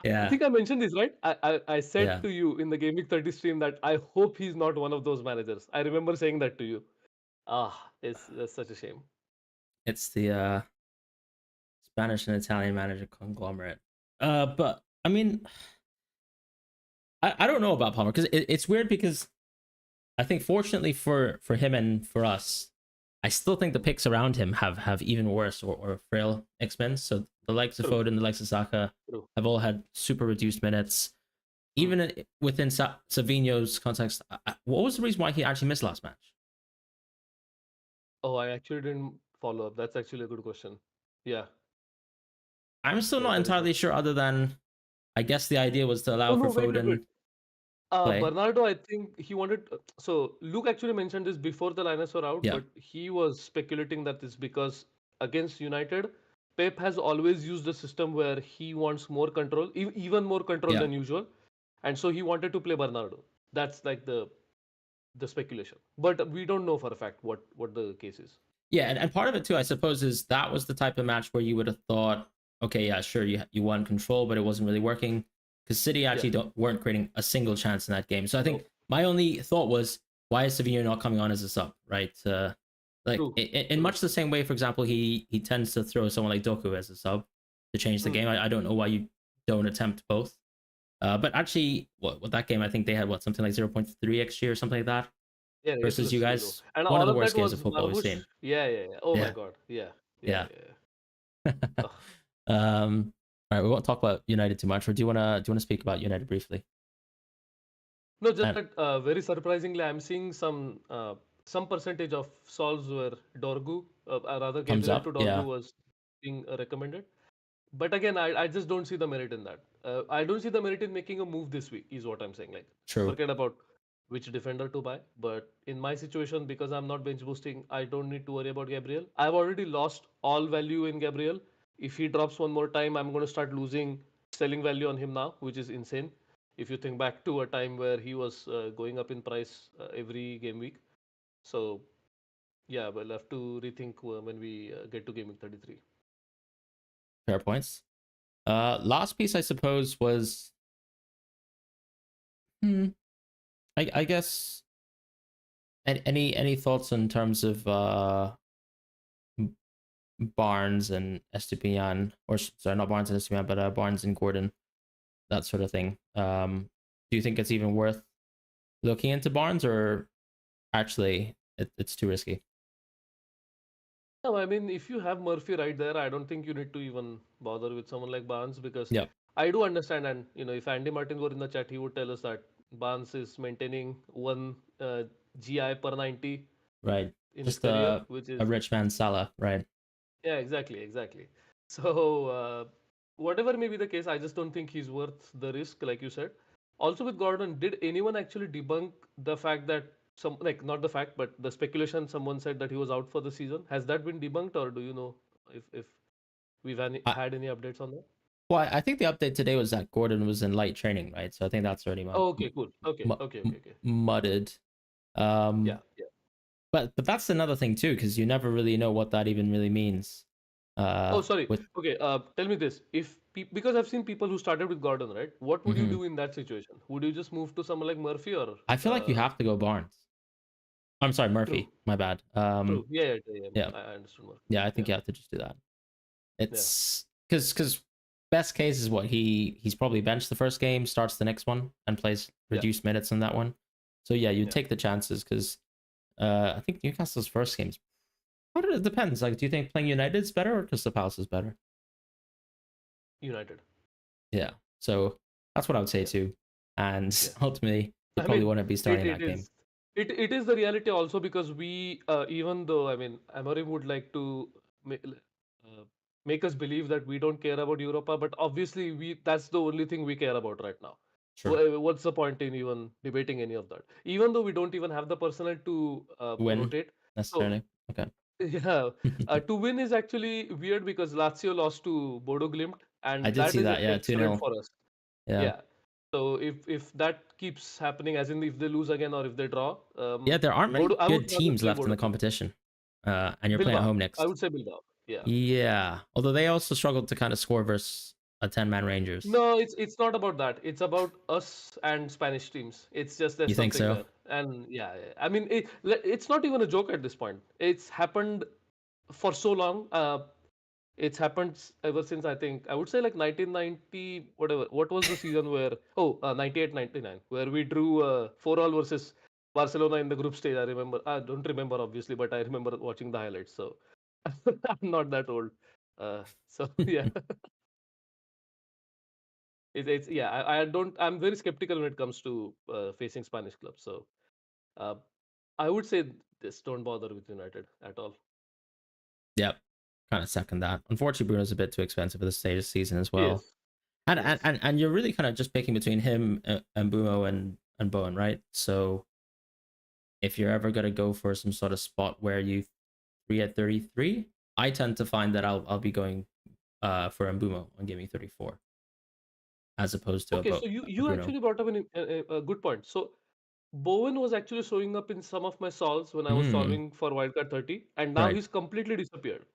Speaker 1: Yeah,
Speaker 2: think I mentioned this, right? I said
Speaker 1: yeah.
Speaker 2: to you in the Gameweek 30 stream that I hope he's not one of those managers. I remember saying that to you. That's such a shame.
Speaker 1: It's the Spanish and Italian manager conglomerate. But I mean, I don't know about Palmer because it's weird because I think fortunately for him and for us, I still think the picks around him have even worse or frail expense. So the likes of
Speaker 2: True,
Speaker 1: Foden, the likes of Saka
Speaker 2: true.
Speaker 1: have all had super reduced minutes.
Speaker 2: Hmm.
Speaker 1: Even within Savinho's context, what was the reason why he actually missed last match?
Speaker 2: Oh, I actually didn't follow up. That's actually a good question. Yeah,
Speaker 1: I'm still
Speaker 2: yeah,
Speaker 1: not
Speaker 2: that is a.
Speaker 1: entirely sure. Other than I guess the idea was to
Speaker 2: Oh
Speaker 1: allow for
Speaker 2: no, wait.
Speaker 1: Foden play.
Speaker 2: Bernardo, I think he wanted. So Luke actually mentioned this before the lineups were out,
Speaker 1: Yeah,
Speaker 2: but he was speculating that it's because against United, Pep has always used a system where he wants more control, even more control
Speaker 1: yeah.
Speaker 2: than usual, and so he wanted to play Bernardo. That's like the speculation, but we don't know for a fact what the case is.
Speaker 1: Yeah, and part of it too, I suppose, is that was the type of match where you would have thought, okay, yeah, sure, you won control, but it wasn't really working because City
Speaker 2: Yeah,
Speaker 1: actually weren't creating a single chance in that game. So I think
Speaker 2: no,
Speaker 1: my only thought was, why is Savino not coming on as a sub, right? Like
Speaker 2: true,
Speaker 1: in
Speaker 2: true.
Speaker 1: much the same way, for example, he tends to throw someone like Doku as a sub to change the
Speaker 2: Hmm.
Speaker 1: game. I don't know why you don't attempt both. But actually, what that game, I think they had what something like 0.3 xG or something like that
Speaker 2: Yeah,
Speaker 1: versus you
Speaker 2: ridiculously low.
Speaker 1: guys.
Speaker 2: And
Speaker 1: One of
Speaker 2: all
Speaker 1: the
Speaker 2: of
Speaker 1: worst
Speaker 2: that
Speaker 1: games of
Speaker 2: was
Speaker 1: football we've
Speaker 2: Marmoush.
Speaker 1: seen.
Speaker 2: Yeah, yeah, yeah. Oh my
Speaker 1: Yeah,
Speaker 2: God. Yeah, yeah,
Speaker 1: yeah.
Speaker 2: yeah. Ugh.
Speaker 1: All right, we won't talk about United too much. Or do you want to speak about United briefly?
Speaker 2: No, just
Speaker 1: And
Speaker 2: that very surprisingly, I'm seeing some percentage of solves where Dorgu, rather
Speaker 1: thumbs
Speaker 2: Gabriel
Speaker 1: up.
Speaker 2: to Dorgu
Speaker 1: Yeah,
Speaker 2: was being recommended. But again, I just don't see the merit in that. I don't see the merit in making a move this week, is what I'm saying. Like,
Speaker 1: true.
Speaker 2: forget about which defender to buy. But in my situation, because I'm not bench boosting, I don't need to worry about Gabriel. I've already lost all value in Gabriel. If he drops one more time, I'm going to start losing selling value on him now, which is insane. If you think back to a time where he was going up in price every game week. So, yeah, we'll have to rethink when we get to game week 33.
Speaker 1: Fair points. Last piece I suppose was, hmm, I guess any thoughts in terms of Barnes and Estupiñan, or sorry, not Barnes and Estupiñan, but Barnes and Gordon, that sort of thing. Do you think it's even worth looking into Barnes, or actually it's too risky?
Speaker 2: No, I mean, if you have Murphy right there, I don't think you need to even bother with someone like Barnes because
Speaker 1: Yep.
Speaker 2: I do understand. And, if Andy Martin were in the chat, he would tell us that Barnes is maintaining one GI per 90
Speaker 1: Right.
Speaker 2: in his
Speaker 1: Just
Speaker 2: career,
Speaker 1: a
Speaker 2: which
Speaker 1: a
Speaker 2: is,
Speaker 1: rich man Salah, right?
Speaker 2: yeah, exactly, exactly. So, whatever may be the case, I just don't think he's worth the risk, like you said. Also, with Gordon, did anyone actually debunk the fact that like, not the fact, but the speculation someone said that he was out for the season? Has that been debunked, or do you know if we've
Speaker 1: I,
Speaker 2: had any updates on that?
Speaker 1: well, I think the update today was that Gordon was in light training, right? So I think that's already
Speaker 2: Oh, okay, cool. Okay, okay, okay, okay.
Speaker 1: mudded.
Speaker 2: Yeah,
Speaker 1: Um,
Speaker 2: yeah.
Speaker 1: but that's another thing too, because you never really know what that even really means.
Speaker 2: Oh, sorry.
Speaker 1: With
Speaker 2: Okay, tell me this. Because I've seen people who started with Gordon, right? What would you
Speaker 1: mhm.
Speaker 2: do in that situation? Would you just move to someone like Murphy or
Speaker 1: I feel like you have to go Barnes. I'm sorry,
Speaker 2: True,
Speaker 1: Murphy. My bad.
Speaker 2: true. Yeah, yeah, yeah, yeah.
Speaker 1: Yeah,
Speaker 2: I understood Murphy.
Speaker 1: yeah. I think
Speaker 2: Yeah,
Speaker 1: you have to just do that.
Speaker 2: yeah,
Speaker 1: It's because best case is what he's probably benched the first game, starts the next one, and plays
Speaker 2: yeah,
Speaker 1: reduced minutes in that one. So yeah, you
Speaker 2: yeah.
Speaker 1: take the chances because I think Newcastle's first games. It depends. Like, do you think playing United's better or Crystal Palace is better?
Speaker 2: United.
Speaker 1: Yeah. So that's what I would say
Speaker 2: Yeah,
Speaker 1: too. And
Speaker 2: yeah.
Speaker 1: ultimately, you
Speaker 2: I
Speaker 1: probably
Speaker 2: mean,
Speaker 1: wouldn't be
Speaker 2: it
Speaker 1: starting
Speaker 2: it
Speaker 1: that game.
Speaker 2: is it is the reality also because we even though I mean Amorim would like to make us believe that we don't care about Europa, but obviously we that's the only thing we care about right now.
Speaker 1: Sure.
Speaker 2: What's the point in even debating any of that? Even though we don't even have the personnel to
Speaker 1: Win
Speaker 2: rotate. So
Speaker 1: necessarily. Okay.
Speaker 2: yeah, to win is actually weird because Lazio lost to Bodo Glimt,
Speaker 1: I
Speaker 2: and
Speaker 1: did
Speaker 2: that
Speaker 1: see
Speaker 2: is a
Speaker 1: that. Yeah,
Speaker 2: death
Speaker 1: 2
Speaker 2: threat
Speaker 1: 0.
Speaker 2: for us.
Speaker 1: Yeah.
Speaker 2: Yeah. So if that keeps happening, as in if they lose again or if they draw,
Speaker 1: Yeah, there aren't many
Speaker 2: Bodo, I would
Speaker 1: good
Speaker 2: rather
Speaker 1: teams
Speaker 2: play
Speaker 1: left in
Speaker 2: Bodo
Speaker 1: the
Speaker 2: Glimt.
Speaker 1: competition. And you're playing at
Speaker 2: Bilbao.
Speaker 1: home
Speaker 2: I
Speaker 1: next.
Speaker 2: would say Bilbao. Yeah.
Speaker 1: Yeah. Although they also struggled to kind of score versus a 10-man Rangers.
Speaker 2: No, it's not about that. It's about us and Spanish teams. It's just there's
Speaker 1: You think
Speaker 2: something
Speaker 1: so?
Speaker 2: there, and yeah, yeah. I mean, it's not even a joke at this point. It's happened for so long. It's happened ever since I think I would say like 1990 whatever. What was the season where 98 99 where we drew 4-all versus Barcelona in the group stage. I remember. I don't remember obviously, but I remember watching the highlights. So I'm not that old. So yeah, it's yeah. I don't. I'm very skeptical when it comes to facing Spanish clubs. So uh, I would say this: don't bother with United at all.
Speaker 1: Yep. Kind of second that. Unfortunately, Bruno's a bit too expensive for the stage of the season as
Speaker 2: Yes,
Speaker 1: well. And and,
Speaker 2: yes.
Speaker 1: and, and you're really kind of just picking between him and Bumo and Bowen, right? So if you're ever gonna go for some sort of spot where you 3 at 33, I tend to find that I'll be going for Mbumo on Gaming 34 as opposed to
Speaker 2: Okay, so
Speaker 1: a
Speaker 2: you
Speaker 1: Bruno.
Speaker 2: actually brought up a good point. So Bowen was actually showing up in some of my solves when I was
Speaker 1: Hmm.
Speaker 2: solving for Wildcard 30, and now
Speaker 1: Right.
Speaker 2: he's completely disappeared.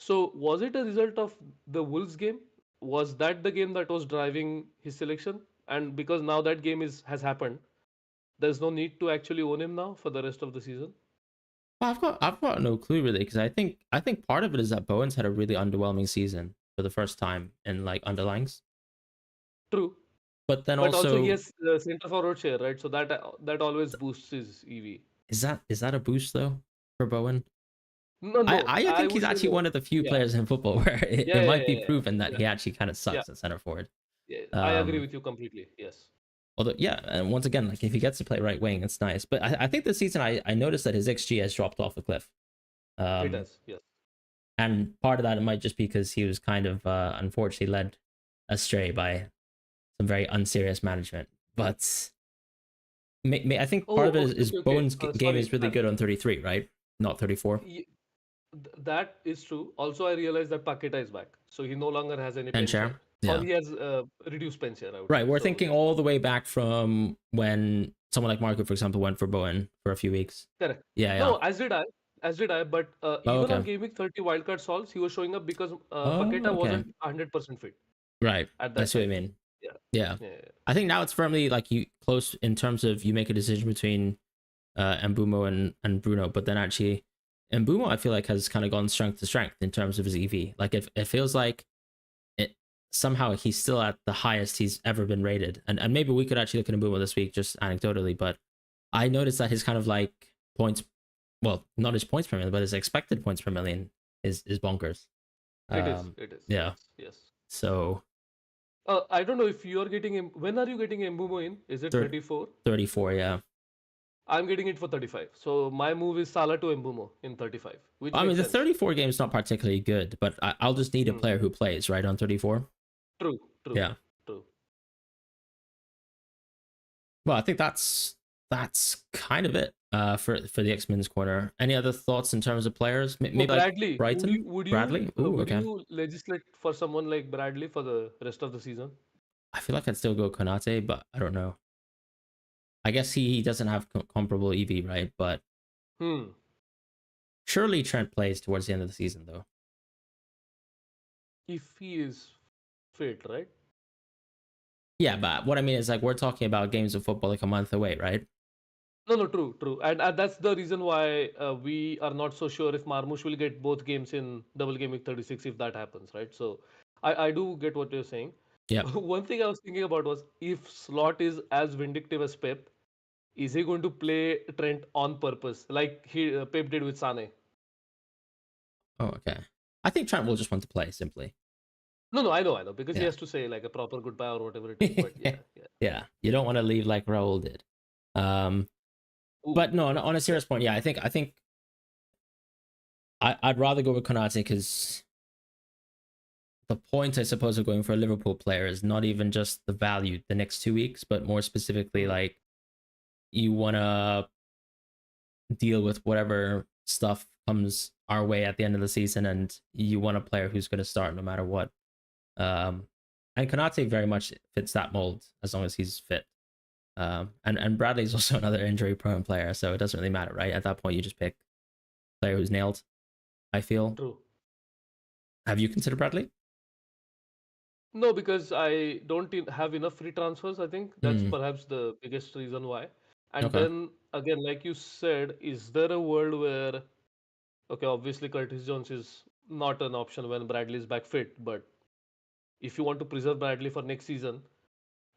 Speaker 2: So was it a result of the Wolves game? Was that the game that was driving his selection? And because now that game has happened, there's no need to actually own him now for the rest of the season.
Speaker 1: Well, I've got no clue really because I think part of it is that Bowen's had a really underwhelming season for the first time in like underlings,
Speaker 2: True,
Speaker 1: but then
Speaker 2: but also he
Speaker 1: also
Speaker 2: has center forward share, right? So that always boosts his EV.
Speaker 1: is that a boost though for Bowen?
Speaker 2: No, no,
Speaker 1: I
Speaker 2: I
Speaker 1: think he's
Speaker 2: would say
Speaker 1: actually
Speaker 2: no.
Speaker 1: one of the few
Speaker 2: Yeah,
Speaker 1: players in football where
Speaker 2: yeah,
Speaker 1: it
Speaker 2: yeah,
Speaker 1: might
Speaker 2: yeah,
Speaker 1: be
Speaker 2: yeah,
Speaker 1: proven that
Speaker 2: yeah,
Speaker 1: he actually kind of
Speaker 2: yeah,
Speaker 1: sucks at center forward.
Speaker 2: yeah. I agree
Speaker 1: Um,
Speaker 2: with you completely. Yes,
Speaker 1: Although, yeah, and once again, like if he gets to play right wing, it's nice. But I think this season I noticed that his XG has dropped off a cliff.
Speaker 2: it
Speaker 1: Um,
Speaker 2: has. Yes.
Speaker 1: and part of that it might just be because he was kind of unfortunately led astray by some very unserious management. But I think part
Speaker 2: Oh,
Speaker 1: of it
Speaker 2: okay,
Speaker 1: is
Speaker 2: okay, okay.
Speaker 1: Bowen's game
Speaker 2: Sorry.
Speaker 1: is really good on 33, right? Not 34.
Speaker 2: That is true. Also, I realized that Paqueta is back, so he no longer has any
Speaker 1: And
Speaker 2: pen share,
Speaker 1: share.
Speaker 2: or
Speaker 1: Yeah.
Speaker 2: he has reduced pen share, I would
Speaker 1: Right.
Speaker 2: say.
Speaker 1: We're
Speaker 2: So
Speaker 1: thinking
Speaker 2: yeah,
Speaker 1: all the way back from when someone like Marco, for example, went for Bowen for a few weeks.
Speaker 2: correct.
Speaker 1: Yeah, yeah.
Speaker 2: No, as did I. But
Speaker 1: Oh,
Speaker 2: even on
Speaker 1: okay.
Speaker 2: Game Week 30 wildcard solves, he was showing up because
Speaker 1: Oh,
Speaker 2: Paqueta
Speaker 1: okay.
Speaker 2: wasn't 100% fit
Speaker 1: Right.
Speaker 2: at
Speaker 1: I
Speaker 2: that
Speaker 1: see what I
Speaker 2: time.
Speaker 1: mean.
Speaker 2: Yeah,
Speaker 1: Yeah.
Speaker 2: yeah, yeah.
Speaker 1: I think now it's firmly like you close in terms of you make a decision between Mbumo and Bruno, but then actually Mbumo I feel like has kind of gone strength to strength in terms of his EV. Like it feels like it somehow he's still at the highest he's ever been rated. And maybe we could actually look at Mbumo this week just anecdotally, but I noticed that his kind of like points, well, not his points per million, but his expected points per million is bonkers.
Speaker 2: It is.
Speaker 1: Um,
Speaker 2: It is.
Speaker 1: yeah.
Speaker 2: Yes. Yes.
Speaker 1: So
Speaker 2: I don't know if you are getting him. When are you getting Mbumo in? Is it
Speaker 1: third
Speaker 2: 34?
Speaker 1: 34, yeah.
Speaker 2: I'm getting it for 35. So my move is Salah to Mbumo in 35, which
Speaker 1: I mean,
Speaker 2: makes
Speaker 1: the
Speaker 2: sense.
Speaker 1: 34 game is not particularly good, but I'll just need a
Speaker 2: Hmm.
Speaker 1: player who plays, right, on 34.
Speaker 2: True, true,
Speaker 1: Yeah.
Speaker 2: true.
Speaker 1: Well, I think that's kind of it for the X-Men's corner. Any other thoughts in terms of players?
Speaker 2: Oh,
Speaker 1: Maybe like
Speaker 2: Bradley,
Speaker 1: Brighton? Bradley? Ooh,
Speaker 2: would
Speaker 1: okay.
Speaker 2: you legislate for someone like Bradley for the rest of the season?
Speaker 1: I feel like I'd still go Konate, but I don't know. I guess he doesn't have comparable EV, right? But
Speaker 2: Hmm.
Speaker 1: surely Trent plays towards the end of the season, though.
Speaker 2: If he is fit, right?
Speaker 1: Yeah, but what I mean is like we're talking about games of football like a month away, right?
Speaker 2: No, no, true, true. And that's the reason why we are not so sure if Marmoush will get both games in double game week 36 if that happens, right? So I do get what you're saying.
Speaker 1: Yeah.
Speaker 2: One thing I was thinking about was if Slot is as vindictive as Pep, is he going to play Trent on purpose like Pep did with Sane?
Speaker 1: Oh, okay. I think Trent will just want to play simply.
Speaker 2: No, no, I know, because he
Speaker 1: Yeah.
Speaker 2: has to say like a proper goodbye or whatever it is. But yeah, yeah,
Speaker 1: Yeah. You
Speaker 2: yeah.
Speaker 1: don't want to leave like Raul did. Um,
Speaker 2: Ooh,
Speaker 1: but no, on a
Speaker 2: yeah.
Speaker 1: serious point, yeah, I think I'd rather go with Konate because the point, I suppose, of going for a Liverpool player is not even just the value the next 2 weeks, but more specifically,
Speaker 2: Hmm.
Speaker 1: like you want to deal with whatever stuff comes our way at the end of the season, and you want a player who's going to start no matter what. Um, and Konate very much fits that mold as long as he's fit. And Bradley's also another injury-prone player, so it doesn't really matter, right? At that point, you just pick a player who's nailed. I feel.
Speaker 2: True.
Speaker 1: Have you considered Bradley?
Speaker 2: No, because I don't have enough free transfers. I think that's
Speaker 1: Hmm.
Speaker 2: perhaps the biggest reason why. And
Speaker 1: Okay.
Speaker 2: then again, like you said, is there a world where, okay, obviously Curtis Jones is not an option when Bradley is back fit, but if you want to preserve Bradley for next season,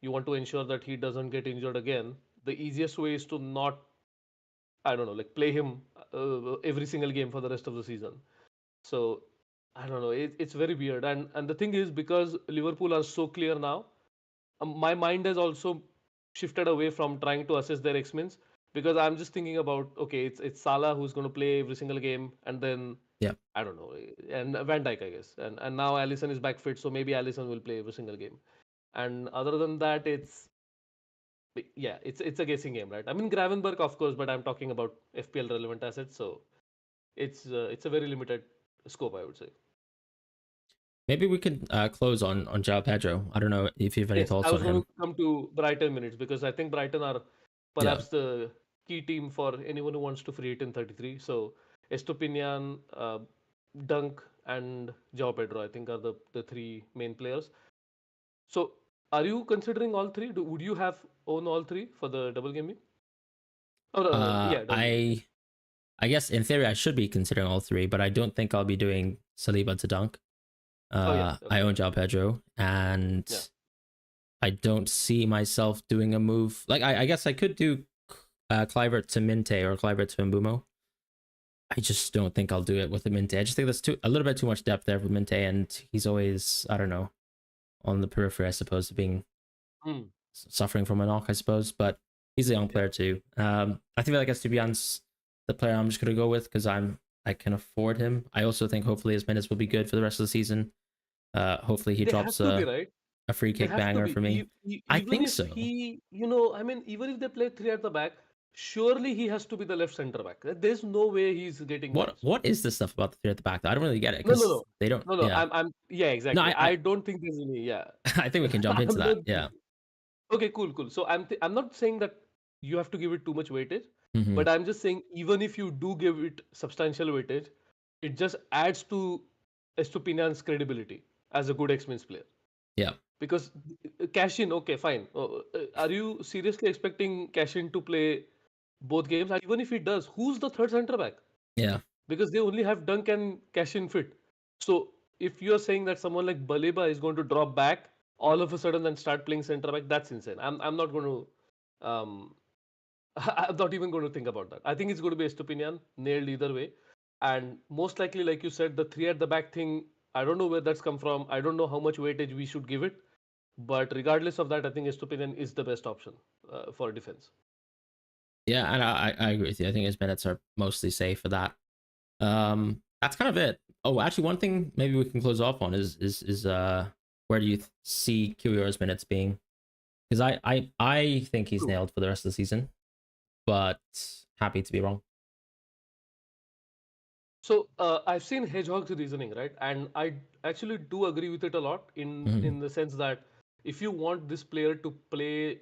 Speaker 2: you want to ensure that he doesn't get injured again. The easiest way is to not, I don't know, like play him every single game for the rest of the season. So I don't know. It's very weird. And the thing is, because Liverpool are so clear now, my mind has also shifted away from trying to assess their X-Mins because I'm just thinking about okay, it's Salah who's going to play every single game, and then
Speaker 1: Yeah.
Speaker 2: I don't know, and Van Dijk, I guess, and now Allison is back fit, so maybe Allison will play every single game. And other than that, yeah, it's a guessing game, right? I mean Gravenberg, of course, but I'm talking about FPL relevant assets, so it's a very limited scope, I would say.
Speaker 1: Maybe we could close on João Pedro. I don't know if you have any
Speaker 2: Yes, I
Speaker 1: thoughts on
Speaker 2: was going
Speaker 1: him.
Speaker 2: to come to Brighton minutes because I think Brighton are
Speaker 1: Yeah.
Speaker 2: perhaps the key team for anyone who wants to free it in 33. So Estopinian, Dunk, and João Pedro, I think, are the three main players. So, are you considering all three? Would you have own all three for the double game week? Or yeah, double game week.
Speaker 1: I guess in theory I should be considering all three, but I don't think I'll be doing Saliba to dunk.
Speaker 2: Oh yeah,
Speaker 1: I
Speaker 2: okay,
Speaker 1: own João Pedro, and
Speaker 2: yeah.
Speaker 1: I don't see myself doing a move. Like I guess I could do Clivert to Minte or Clivert to Mbumo. I just don't think I'll do it with the Minte. I just think that's a little bit too much depth there for Minte, and he's always, I don't know, on the periphery, I suppose, being
Speaker 2: Hmm.
Speaker 1: suffering from a knock, I suppose. But he's a young
Speaker 2: Yeah.
Speaker 1: player too. I think like Estupiñán's the player I'm just gonna go with because I can afford him. I also think hopefully his minutes will be good for the rest of the season. Hopefully he
Speaker 2: They have
Speaker 1: drops
Speaker 2: to be, right?
Speaker 1: a free
Speaker 2: They
Speaker 1: kick
Speaker 2: have to
Speaker 1: banger
Speaker 2: be.
Speaker 1: for me. I
Speaker 2: Even
Speaker 1: think
Speaker 2: if
Speaker 1: so.
Speaker 2: he, I mean, even if they play three at the back, surely he has to be the left center back. There's no way he's getting benched.
Speaker 1: What is this stuff about the three at the back? Though? I don't really get it
Speaker 2: No, no,
Speaker 1: because
Speaker 2: no,
Speaker 1: they don't.
Speaker 2: no, no.
Speaker 1: Yeah,
Speaker 2: Yeah,
Speaker 1: no,
Speaker 2: exactly. I don't think there's any. Yeah,
Speaker 1: I think we can jump into
Speaker 2: I'm
Speaker 1: that.
Speaker 2: not.
Speaker 1: Yeah.
Speaker 2: Okay, cool, cool. So I'm not saying that you have to give it too much weightage,
Speaker 1: Hmm.
Speaker 2: but I'm just saying even if you do give it substantial weightage, it just adds to Estupinian's credibility as a good xMins player.
Speaker 1: Yeah.
Speaker 2: Because cash in, okay, fine. Are you seriously expecting cash in to play both games? And even if he does, who's the third center back?
Speaker 1: Yeah.
Speaker 2: Because they only have Dunk and cash in fit. So if you're saying that someone like Baleba is going to drop back all of a sudden and start playing center back, that's insane. I'm not going to I'm not even going to think about that. I think it's going to be Estupinian nailed either way, and most likely, like you said, the three at the back thing. I don't know where that's come from. I don't know how much weightage we should give it, but regardless of that, I think Estupinian is the best option for defense.
Speaker 1: Yeah, and I agree with you. I think his minutes are mostly safe for that. That's kind of it. Oh, actually, one thing maybe we can close off on is where do you see Kiwior's minutes being? Because I think he's
Speaker 2: True.
Speaker 1: nailed for the rest of the season, but happy to be wrong.
Speaker 2: So I've seen Hedgehog's reasoning, right, and I actually do agree with it a lot
Speaker 1: Hmm.
Speaker 2: in the sense that if you want this player to play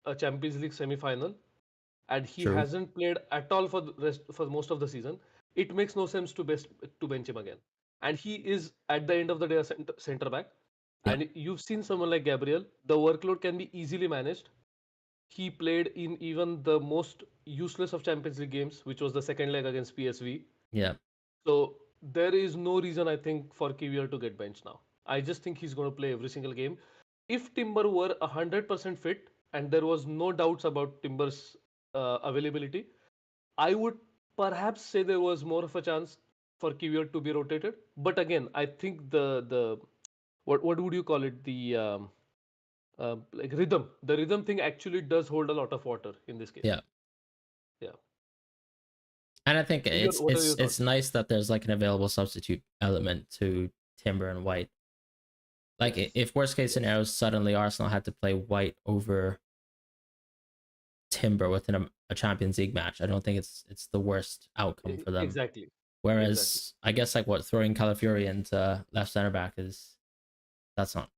Speaker 2: a Champions League semi-final and he
Speaker 1: True.
Speaker 2: hasn't played at all for the rest for most of the season, it makes no sense to bench him again. And he is at the end of the day a center back.
Speaker 1: Yeah.
Speaker 2: And you've seen someone like Gabriel, the workload can be easily managed. He played in even the most useless of Champions League games, which was the second leg against PSV.
Speaker 1: Yeah.
Speaker 2: So there is no reason I think for Kiwior to get benched now. I just think he's going to play every single game. If Timber were 100% fit and there was no doubts about Timber's availability, I would perhaps say there was more of a chance for Kiwior to be rotated. But again, I think the what would you call it, the like rhythm, the rhythm thing actually does hold a lot of water in this case.
Speaker 1: Yeah.
Speaker 2: Yeah.
Speaker 1: And I think
Speaker 2: What are your
Speaker 1: it's
Speaker 2: thoughts?
Speaker 1: nice that there's like an available substitute element to Timber and White. Like
Speaker 2: Yes.
Speaker 1: if worst case
Speaker 2: Yes.
Speaker 1: scenario, suddenly Arsenal had to play White over Timber within a Champions League match, I don't think it's the worst outcome for them.
Speaker 2: Exactly. Exactly.
Speaker 1: Whereas I guess like what throwing Calafiori into left center back is that's not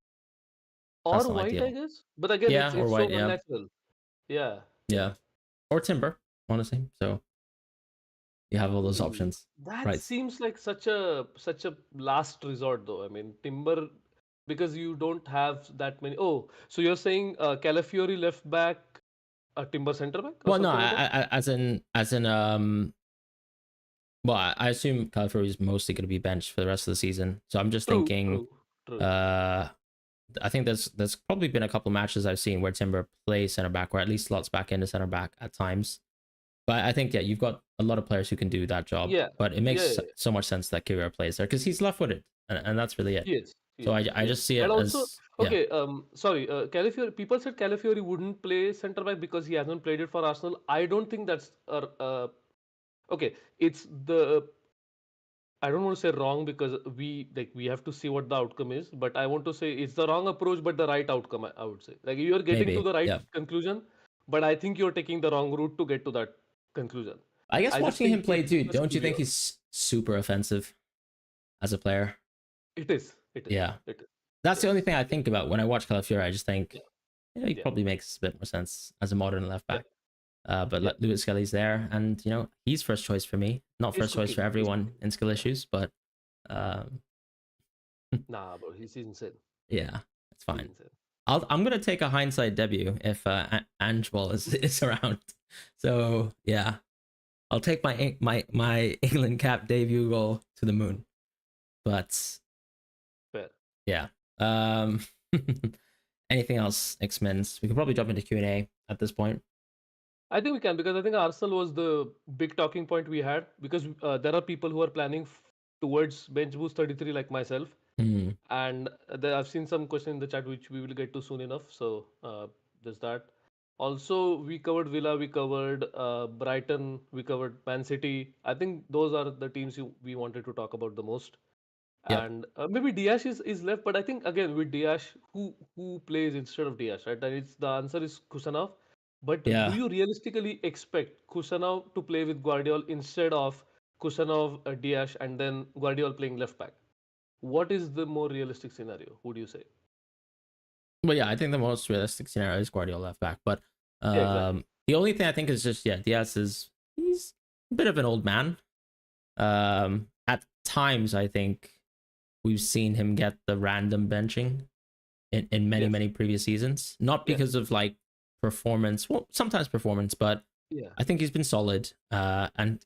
Speaker 2: Or
Speaker 1: that's not
Speaker 2: white, I
Speaker 1: ideal.
Speaker 2: guess. But again,
Speaker 1: Yeah, or
Speaker 2: it's so
Speaker 1: White, yeah,
Speaker 2: unnatural. Yeah. Yeah.
Speaker 1: yeah, or Timber, honestly. So you have all those
Speaker 2: Hmm.
Speaker 1: options,
Speaker 2: That
Speaker 1: right?
Speaker 2: seems like such a last resort, though. I mean, Timber, because you don't have that many. Oh, so you're saying Calafiori left back, a Timber center back, or
Speaker 1: Well, no,
Speaker 2: something like that?
Speaker 1: as in well, I assume Calafiori is mostly going to be benched for the rest of the season. So I'm just
Speaker 2: True.
Speaker 1: thinking,
Speaker 2: True. True.
Speaker 1: uh, I think there's probably been a couple matches I've seen where Timber plays center back, or at least slots back into center back at times. But I think yeah, you've got a lot of players who can do that job.
Speaker 2: Yeah.
Speaker 1: But it
Speaker 2: Yeah.
Speaker 1: makes
Speaker 2: Yeah.
Speaker 1: so much sense that Kira plays there because he's left-footed, and that's really it.
Speaker 2: He is. He
Speaker 1: So
Speaker 2: is.
Speaker 1: I
Speaker 2: He is.
Speaker 1: just see
Speaker 2: And
Speaker 1: it
Speaker 2: also,
Speaker 1: as yeah,
Speaker 2: okay, sorry, Calafiori, people said Calafiori wouldn't play centre back because he hasn't played it for Arsenal. I don't think that's okay. It's the I don't want to say wrong because we have to see what the outcome is, but I want to say it's the wrong approach, but the right outcome. I would say like you're getting to
Speaker 1: maybe
Speaker 2: the right
Speaker 1: yeah.
Speaker 2: conclusion, but I think you're taking the wrong route to get to that conclusion.
Speaker 1: I guess
Speaker 2: I just
Speaker 1: watching
Speaker 2: think
Speaker 1: him play,
Speaker 2: it's
Speaker 1: dude,
Speaker 2: just
Speaker 1: don't you think
Speaker 2: QVR.
Speaker 1: he's super offensive as a player?
Speaker 2: It is. It is.
Speaker 1: Yeah,
Speaker 2: It is.
Speaker 1: that's the only
Speaker 2: Yes.
Speaker 1: thing I think about when I watch Calafiori. I just
Speaker 2: Yeah.
Speaker 1: think he
Speaker 2: Yeah.
Speaker 1: probably makes a bit more sense as a modern left
Speaker 2: Yeah.
Speaker 1: back. But
Speaker 2: Yeah.
Speaker 1: Lewis Skelly's there, and he's first choice for me. Not
Speaker 2: He's
Speaker 1: first choice for
Speaker 2: cooking. He's
Speaker 1: everyone
Speaker 2: cooking.
Speaker 1: in skill
Speaker 2: Yeah.
Speaker 1: issues, but
Speaker 2: Nah, bro, he's insane.
Speaker 1: Yeah, it's
Speaker 2: He's
Speaker 1: fine.
Speaker 2: insane.
Speaker 1: I'm gonna take a hindsight debut if Angeball is around. So yeah, I'll take my England cap debut goal to the moon. But
Speaker 2: Fair.
Speaker 1: yeah, um, anything else, xMins? We could probably jump into Q&A at this point.
Speaker 2: I think we can because I think Arsenal was the big talking point we had because there are people who are planning towards bench boost 33 like myself,
Speaker 1: Hmm.
Speaker 2: and I've seen some question in the chat which we will get to soon enough. So there's that. Also, we covered Villa, we covered Brighton, we covered Man City. I think those are the teams we wanted to talk about the most.
Speaker 1: Yep.
Speaker 2: And maybe Diash is left, but I think again with Diash, who plays instead of Diash, right? And it's the answer is Kusanov. But do
Speaker 1: Yeah.
Speaker 2: you realistically expect Kusanov to play with Guardiola instead of Kusanov, Diash, and then Guardiola playing left back? What is the more realistic scenario? Who do you say?
Speaker 1: Well, yeah, I think the most realistic scenario is Guardiola left back, but
Speaker 2: Yeah, exactly.
Speaker 1: the only thing I think is just Diaz is he's a bit of an old man. At times, I think we've seen him get the random benching in
Speaker 2: Yes.
Speaker 1: many previous seasons, not
Speaker 2: Yes.
Speaker 1: because of like performance. Well, sometimes performance, but
Speaker 2: Yeah.
Speaker 1: I think he's been solid. And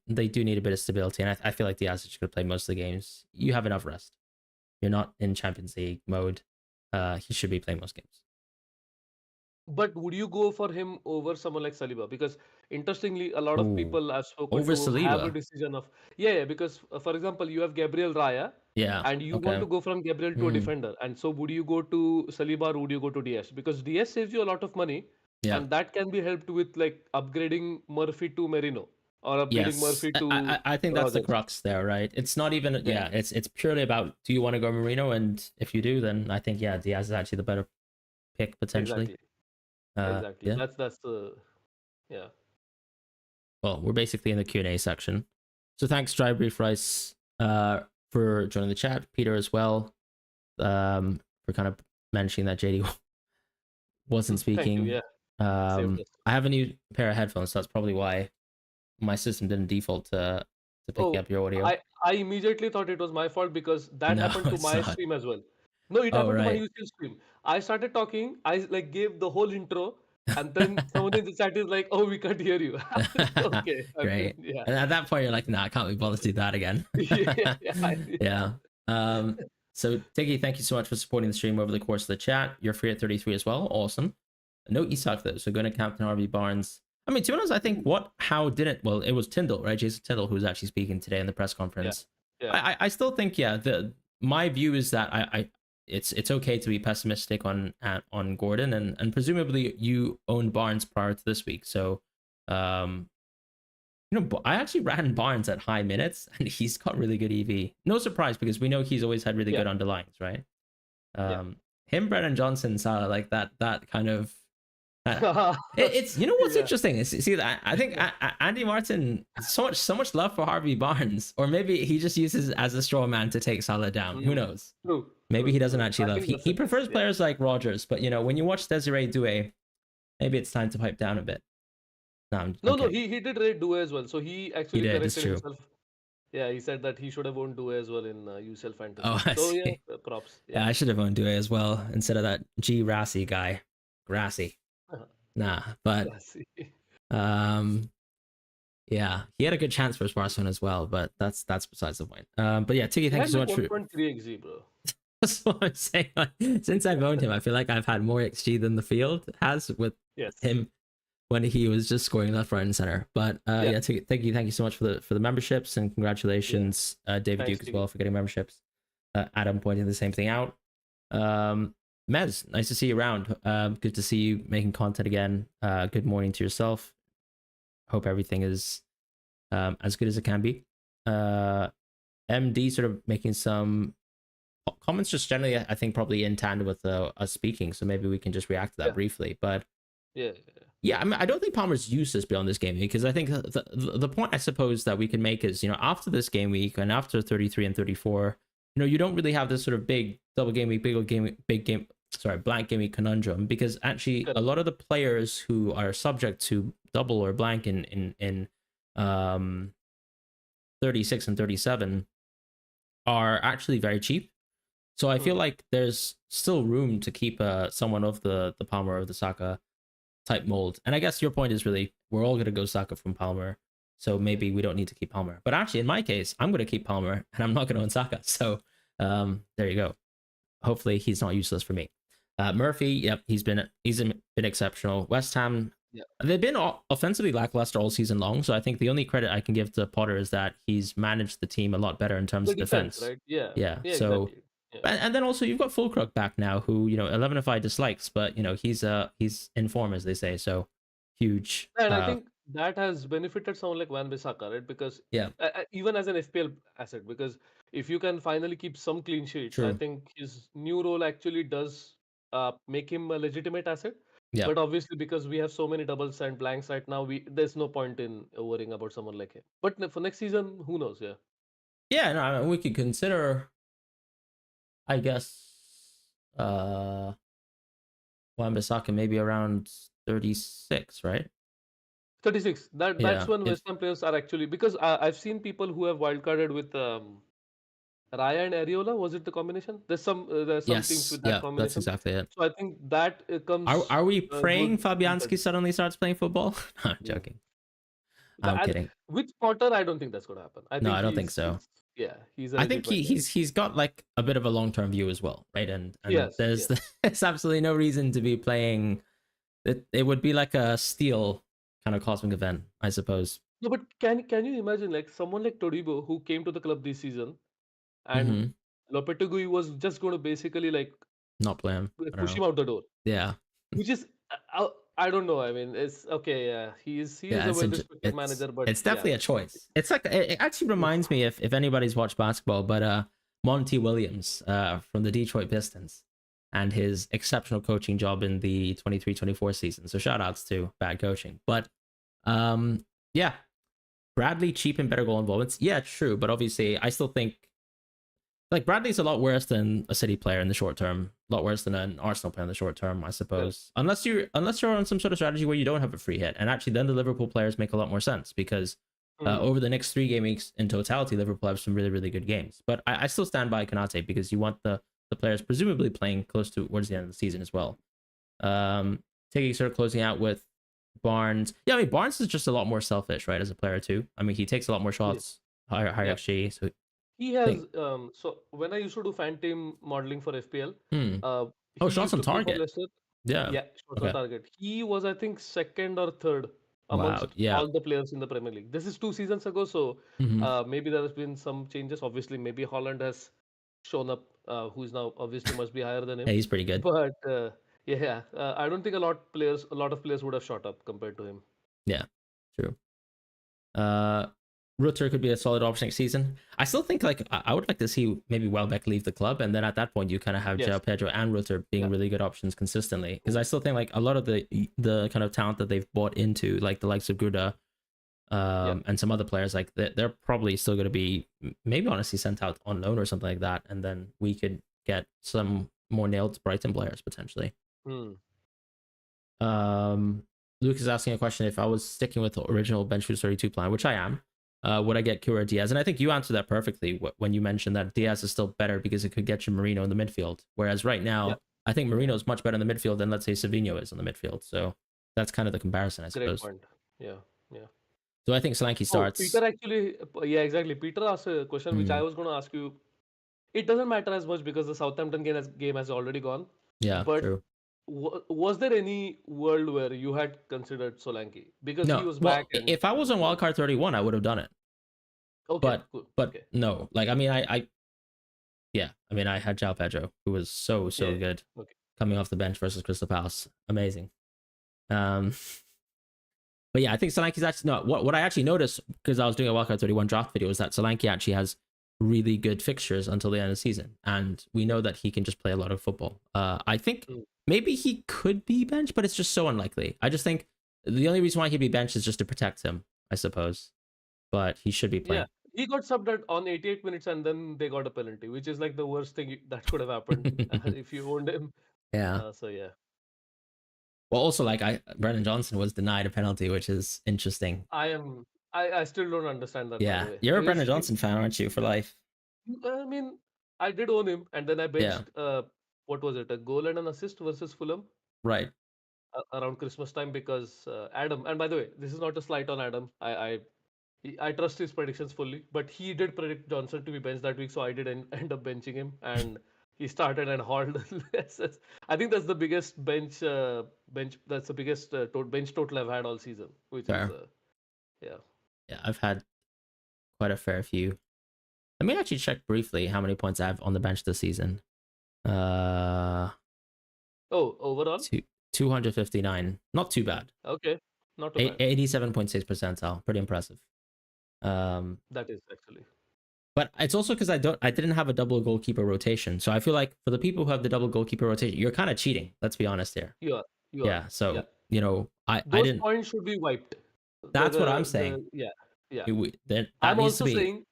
Speaker 1: they do need a bit of stability, and I feel like Diaz is going to play most of the games. You have enough rest. You're not in Champions League mode. He should be playing most games.
Speaker 2: But would you go for him over someone like Saliba? Because interestingly, a lot of
Speaker 1: Oh,
Speaker 2: people I've spoken
Speaker 1: over
Speaker 2: to have a
Speaker 1: Saliba.
Speaker 2: decision of yeah. Because for example, you have Gabriel Raya,
Speaker 1: Yeah.
Speaker 2: and you want
Speaker 1: Okay.
Speaker 2: to go from Gabriel to a
Speaker 1: Hmm.
Speaker 2: defender. And so, would you go to Saliba or would you go to DS? Because DS saves you a lot of money,
Speaker 1: Yeah.
Speaker 2: and that can be helped with like upgrading Murphy to Merino or upgrading
Speaker 1: Yes.
Speaker 2: Murphy to
Speaker 1: I think that's the
Speaker 2: Rogers.
Speaker 1: crux there, right? It's not even
Speaker 2: Yeah,
Speaker 1: it's purely about do you want to go Marino, and if you do, then I think Diaz is actually the better pick potentially.
Speaker 2: exactly, exactly.
Speaker 1: Yeah.
Speaker 2: That's the yeah.
Speaker 1: Well, we're basically in the Q&A section. So thanks Dry Brief Rice for joining the chat, Peter as well. For kind of mentioning that JD wasn't
Speaker 2: Thank you.
Speaker 1: speaking.
Speaker 2: Yeah, saved us.
Speaker 1: I have a new pair of headphones, so that's probably why my system didn't default to picking
Speaker 2: Oh,
Speaker 1: up your audio.
Speaker 2: I immediately thought it was my fault because that
Speaker 1: No,
Speaker 2: happened to
Speaker 1: it's
Speaker 2: my
Speaker 1: not.
Speaker 2: stream as well. No, it
Speaker 1: Oh
Speaker 2: happened to my
Speaker 1: right.
Speaker 2: UCL stream. I started talking, I like gave the whole intro, and then someone in the chat is like, "Oh, we can't hear you." Okay, and then
Speaker 1: Great.
Speaker 2: yeah,
Speaker 1: And at that point, you're like, nah, I can't be bothered to do that again.
Speaker 2: yeah, yeah, yeah.
Speaker 1: Yeah. So Tiggy, thank you so much for supporting the stream over the course of the chat. You're free at 33 as well. Awesome. No Isak though, so going to Captain Harvey Barnes. I mean, to be honest, I think how didn't well, it was Tyndall, right? Jason Tyndall who was actually speaking today in the press
Speaker 2: Yeah,
Speaker 1: conference.
Speaker 2: yeah.
Speaker 1: I still think my view is that it's okay to be pessimistic on Gordon, and presumably you owned Barnes prior to this week, so I actually ran Barnes at high minutes and he's got really good EV. No surprise because we know he's always had really
Speaker 2: Yeah,
Speaker 1: good underlines, right?
Speaker 2: yeah.
Speaker 1: Him, Brennan Johnson, Salah, like that kind of. It's what's
Speaker 2: Yeah.
Speaker 1: interesting is see that I think Andy Martin so much love for Harvey Barnes, or maybe he just uses as a straw man to take Salah down. Who
Speaker 2: Mm.
Speaker 1: knows?
Speaker 2: True,
Speaker 1: Maybe
Speaker 2: true,
Speaker 1: he doesn't
Speaker 2: true.
Speaker 1: actually
Speaker 2: I
Speaker 1: love.
Speaker 2: think
Speaker 1: He
Speaker 2: that's
Speaker 1: he
Speaker 2: the case.
Speaker 1: prefers
Speaker 2: Yeah.
Speaker 1: players like Rogers, but when you watch Desiree Doué, maybe it's time to pipe down a bit. No, I'm
Speaker 2: No, no,
Speaker 1: kidding.
Speaker 2: he did rate Due as well. So he
Speaker 1: He
Speaker 2: actually
Speaker 1: did. It's
Speaker 2: corrected
Speaker 1: true.
Speaker 2: himself. Yeah, he said that he should have owned Due as well in UCL
Speaker 1: Oh,
Speaker 2: Fantasy.
Speaker 1: I
Speaker 2: So yeah,
Speaker 1: see.
Speaker 2: props. Yeah.
Speaker 1: Yeah, I should have owned Doué as well instead of that G Rassi guy. Grassy. Nah, but
Speaker 2: Let's see.
Speaker 1: um, yeah, he had a good chance for Barcelona as well, but that's besides the point. But yeah, Tiggy,
Speaker 2: He
Speaker 1: thank you
Speaker 2: had
Speaker 1: so
Speaker 2: like
Speaker 1: much for.
Speaker 2: 1.3 XG, bro.
Speaker 1: That's what I'm saying. Like, since I've owned him, I feel like I've had more XG than the field has with
Speaker 2: Yes.
Speaker 1: him when he was just scoring left, right, and center. But
Speaker 2: Yeah.
Speaker 1: yeah, thank you so much for the memberships, and
Speaker 2: Yeah.
Speaker 1: congratulations, David
Speaker 2: Thanks,
Speaker 1: Duke as
Speaker 2: Tiggy.
Speaker 1: well for getting memberships. Adam pointing the same thing out. Mez, nice to see you around. Good to see you making content again. Good morning to yourself. Hope everything is as good as it can be. MD sort of making some comments just generally, I think probably in tandem with us speaking, so maybe we can just react to that
Speaker 2: Yeah.
Speaker 1: briefly. But
Speaker 2: Yeah.
Speaker 1: yeah, I mean, I don't think Palmer's useless beyond this game because I think the point I suppose that we can make is after this game week and after 33 and 34, you don't really have this sort of big double game week, blank game week conundrum, because actually a
Speaker 2: Correct.
Speaker 1: lot of the players who are subject to double or blank in 36 and 37 are actually very cheap. So I feel like there's still room to keep someone of the Palmer or the Saka type mold. And I guess your point is really we're all gonna go Saka from Palmer, so maybe we don't need to keep Palmer. But actually, in my case, I'm gonna keep Palmer and I'm not gonna own Saka. So there you go. Hopefully, he's not useless for me. Murphy, yep, he's been exceptional. West Ham,
Speaker 2: Yeah.
Speaker 1: they've been offensively lackluster all season long. So I think the only credit I can give to Potter is that he's managed the team a lot better in terms
Speaker 2: The
Speaker 1: of
Speaker 2: defense,
Speaker 1: defense.
Speaker 2: right? Yeah.
Speaker 1: Yeah.
Speaker 2: Yeah,
Speaker 1: So
Speaker 2: exactly. Yeah.
Speaker 1: and then also you've got Fulcrook back now, who Elevenify dislikes, but he's in form as they say. So huge.
Speaker 2: And I think that has benefited someone like Van Bissaka, right? Because
Speaker 1: Yeah.
Speaker 2: even as an FPL asset, because if you can finally keep some clean sheets, I
Speaker 1: True.
Speaker 2: think his new role actually does make him a legitimate asset.
Speaker 1: Yeah.
Speaker 2: But obviously, because we have so many doubles and blanks right now, there's no point in worrying about someone like him. But for next season, who knows? Yeah.
Speaker 1: Yeah. No, I mean, we could consider, I guess, Wan-Bissaka maybe around 36, right?
Speaker 2: 36. That's
Speaker 1: Yeah.
Speaker 2: when West Ham players are actually, because I've seen people who have wildcarded with Raya and Areola. Was it the combination? There's some teams
Speaker 1: Yes.
Speaker 2: with that
Speaker 1: Yeah. That's
Speaker 2: combination.
Speaker 1: exactly it.
Speaker 2: So I think that comes
Speaker 1: Are we
Speaker 2: good
Speaker 1: praying
Speaker 2: in
Speaker 1: Fabianski
Speaker 2: 36.
Speaker 1: suddenly starts playing football? No, I'm
Speaker 2: Yeah.
Speaker 1: joking. I'm kidding.
Speaker 2: With Potter, I don't think that's gonna happen. I
Speaker 1: No,
Speaker 2: think
Speaker 1: I don't think so.
Speaker 2: he's a
Speaker 1: I think
Speaker 2: legit guy.
Speaker 1: he's got like a bit of a long term view as well, right? And
Speaker 2: Yes,
Speaker 1: there's
Speaker 2: yes.
Speaker 1: there's absolutely no reason to be playing. It would be like a steal kind of cosmic event, I suppose.
Speaker 2: No, but can you imagine like someone like Todibo who came to the club this season and
Speaker 1: Mm-hmm.
Speaker 2: Lopetegui was just going to basically like
Speaker 1: Not play him. I don't
Speaker 2: push
Speaker 1: know.
Speaker 2: him out the door,
Speaker 1: Yeah.
Speaker 2: which is I don't know. I mean, it's okay. Yeah, he is
Speaker 1: Yeah,
Speaker 2: a well-respected manager, but
Speaker 1: it's
Speaker 2: yeah,
Speaker 1: definitely a choice. It's like it actually reminds me if anybody's watched basketball, but Monty Williams from the Detroit Pistons and his exceptional coaching job in the 23-24 season. So shout outs to bad coaching. But yeah, Bradley cheap and better goal involvements. Yeah, true, but obviously I still think like Bradley's a lot worse than a City player in the short term, a lot worse than an Arsenal player in the short term, I
Speaker 2: correct.
Speaker 1: suppose. Unless you're on some sort of strategy where you don't have a free hit, and actually then the Liverpool players make a lot more sense because over the next 3 game weeks in totality, Liverpool have some really really good games. But I still stand by Konate because you want the players presumably playing close towards the end of the season as well. Taking sort of closing out with Barnes. Yeah, I mean Barnes is just a lot more selfish, right, as a player too. I mean he takes a lot more
Speaker 2: Yes.
Speaker 1: shots, higher
Speaker 2: Yeah.
Speaker 1: XG, so
Speaker 2: He has so when I used to do fan team modeling for FPL, he
Speaker 1: shots
Speaker 2: used
Speaker 1: on
Speaker 2: to play for
Speaker 1: target.
Speaker 2: Leicester.
Speaker 1: Yeah.
Speaker 2: Yeah, shots on
Speaker 1: Okay.
Speaker 2: target. He was, I think, second or third
Speaker 1: Wow.
Speaker 2: amongst
Speaker 1: Yeah.
Speaker 2: all the players in the Premier League. This is 2 seasons ago, so
Speaker 1: Mm-hmm.
Speaker 2: maybe there has been some changes. Obviously, maybe Holland has shown up, who's now obviously must be higher than him.
Speaker 1: Yeah, he's pretty good.
Speaker 2: But yeah, I don't think a lot of players would have shot up compared to him.
Speaker 1: Yeah, true. Rutter could be a solid option next season. I still think like I would like to see maybe Welbeck leave the club, and then at that point you kind of have
Speaker 2: Yes.
Speaker 1: João Pedro and Rutter being
Speaker 2: Yeah.
Speaker 1: really good options consistently. Because I still think like a lot of the kind of talent that they've bought into, like the likes of Guda, and some other players, like they're probably still going to be maybe honestly sent out on loan or something like that, and then we could get some more nailed Brighton players potentially. Luke is asking a question: if I was sticking with the original bench boost 32 plan, which I am, would I get Kura Diaz? And I think you answered that perfectly when you mentioned that Diaz is still better because it could get you Marino in the midfield. Whereas right now, I think Marino is much better in the midfield than let's say Savinho is in the midfield. So that's kind of the comparison, I suppose.
Speaker 2: Great point. Yeah.
Speaker 1: So I think Solanke starts.
Speaker 2: Peter actually, yeah, exactly. Peter asked a question which I was going to ask you. It doesn't matter as much because the Southampton game has already gone.
Speaker 1: Yeah,
Speaker 2: but
Speaker 1: true.
Speaker 2: Was there any world where you had considered Solanke because he was
Speaker 1: well,
Speaker 2: back? And
Speaker 1: if I was on wildcard 31, I would have done it.
Speaker 2: okay,
Speaker 1: But
Speaker 2: okay.
Speaker 1: no, like I mean, I had João Pedro, who was so good coming off the bench versus Crystal Palace, amazing. But yeah, I think Solanke's actually no. What I actually noticed because I was doing a wildcard 31 draft video is that Solanke actually has really good fixtures until the end of the season, and we know that he can just play a lot of football. I think maybe he could be benched, but it's just so unlikely. I just think the only reason why he'd be benched is just to protect him, I suppose. But he should be playing.
Speaker 2: Yeah, he got subbed on 88 minutes and then they got a penalty, which is like the worst thing that could have happened if you owned him.
Speaker 1: Yeah.
Speaker 2: So yeah.
Speaker 1: Well, also like Brennan Johnson was denied a penalty, which is interesting.
Speaker 2: I still don't understand that.
Speaker 1: Yeah,
Speaker 2: by the way.
Speaker 1: you're a Brennan Johnson fan, aren't you, for life?
Speaker 2: I mean, I did own him, and then I
Speaker 1: Yeah,
Speaker 2: benched. What was it? A goal and an assist versus Fulham
Speaker 1: right.
Speaker 2: around Christmas time because Adam. And by the way, this is not a slight on Adam. I trust his predictions fully, but he did predict Johnson to be benched that week, so I did end up benching him, and he started and hauled. I think that's the biggest bench. That's the biggest bench total I've had all season, which is
Speaker 1: Fair.
Speaker 2: yeah.
Speaker 1: Yeah, I've had quite a fair few. Let me actually check briefly how many points I have on the bench this season. Uh,
Speaker 2: Oh, overall,
Speaker 1: two, 259. Not too bad.
Speaker 2: okay, not too bad.
Speaker 1: 87.6 percentile. Pretty impressive.
Speaker 2: That is actually.
Speaker 1: But it's also because I didn't have a double goalkeeper rotation. So I feel like for the people who have the double goalkeeper rotation, you're kind of cheating. Let's be honest here.
Speaker 2: You are. You are.
Speaker 1: Yeah.
Speaker 2: Yeah.
Speaker 1: So, I
Speaker 2: Those
Speaker 1: didn't.
Speaker 2: points should be wiped.
Speaker 1: That's what I'm saying.
Speaker 2: Yeah. Yeah.
Speaker 1: That
Speaker 2: I'm
Speaker 1: needs to
Speaker 2: also
Speaker 1: be.
Speaker 2: saying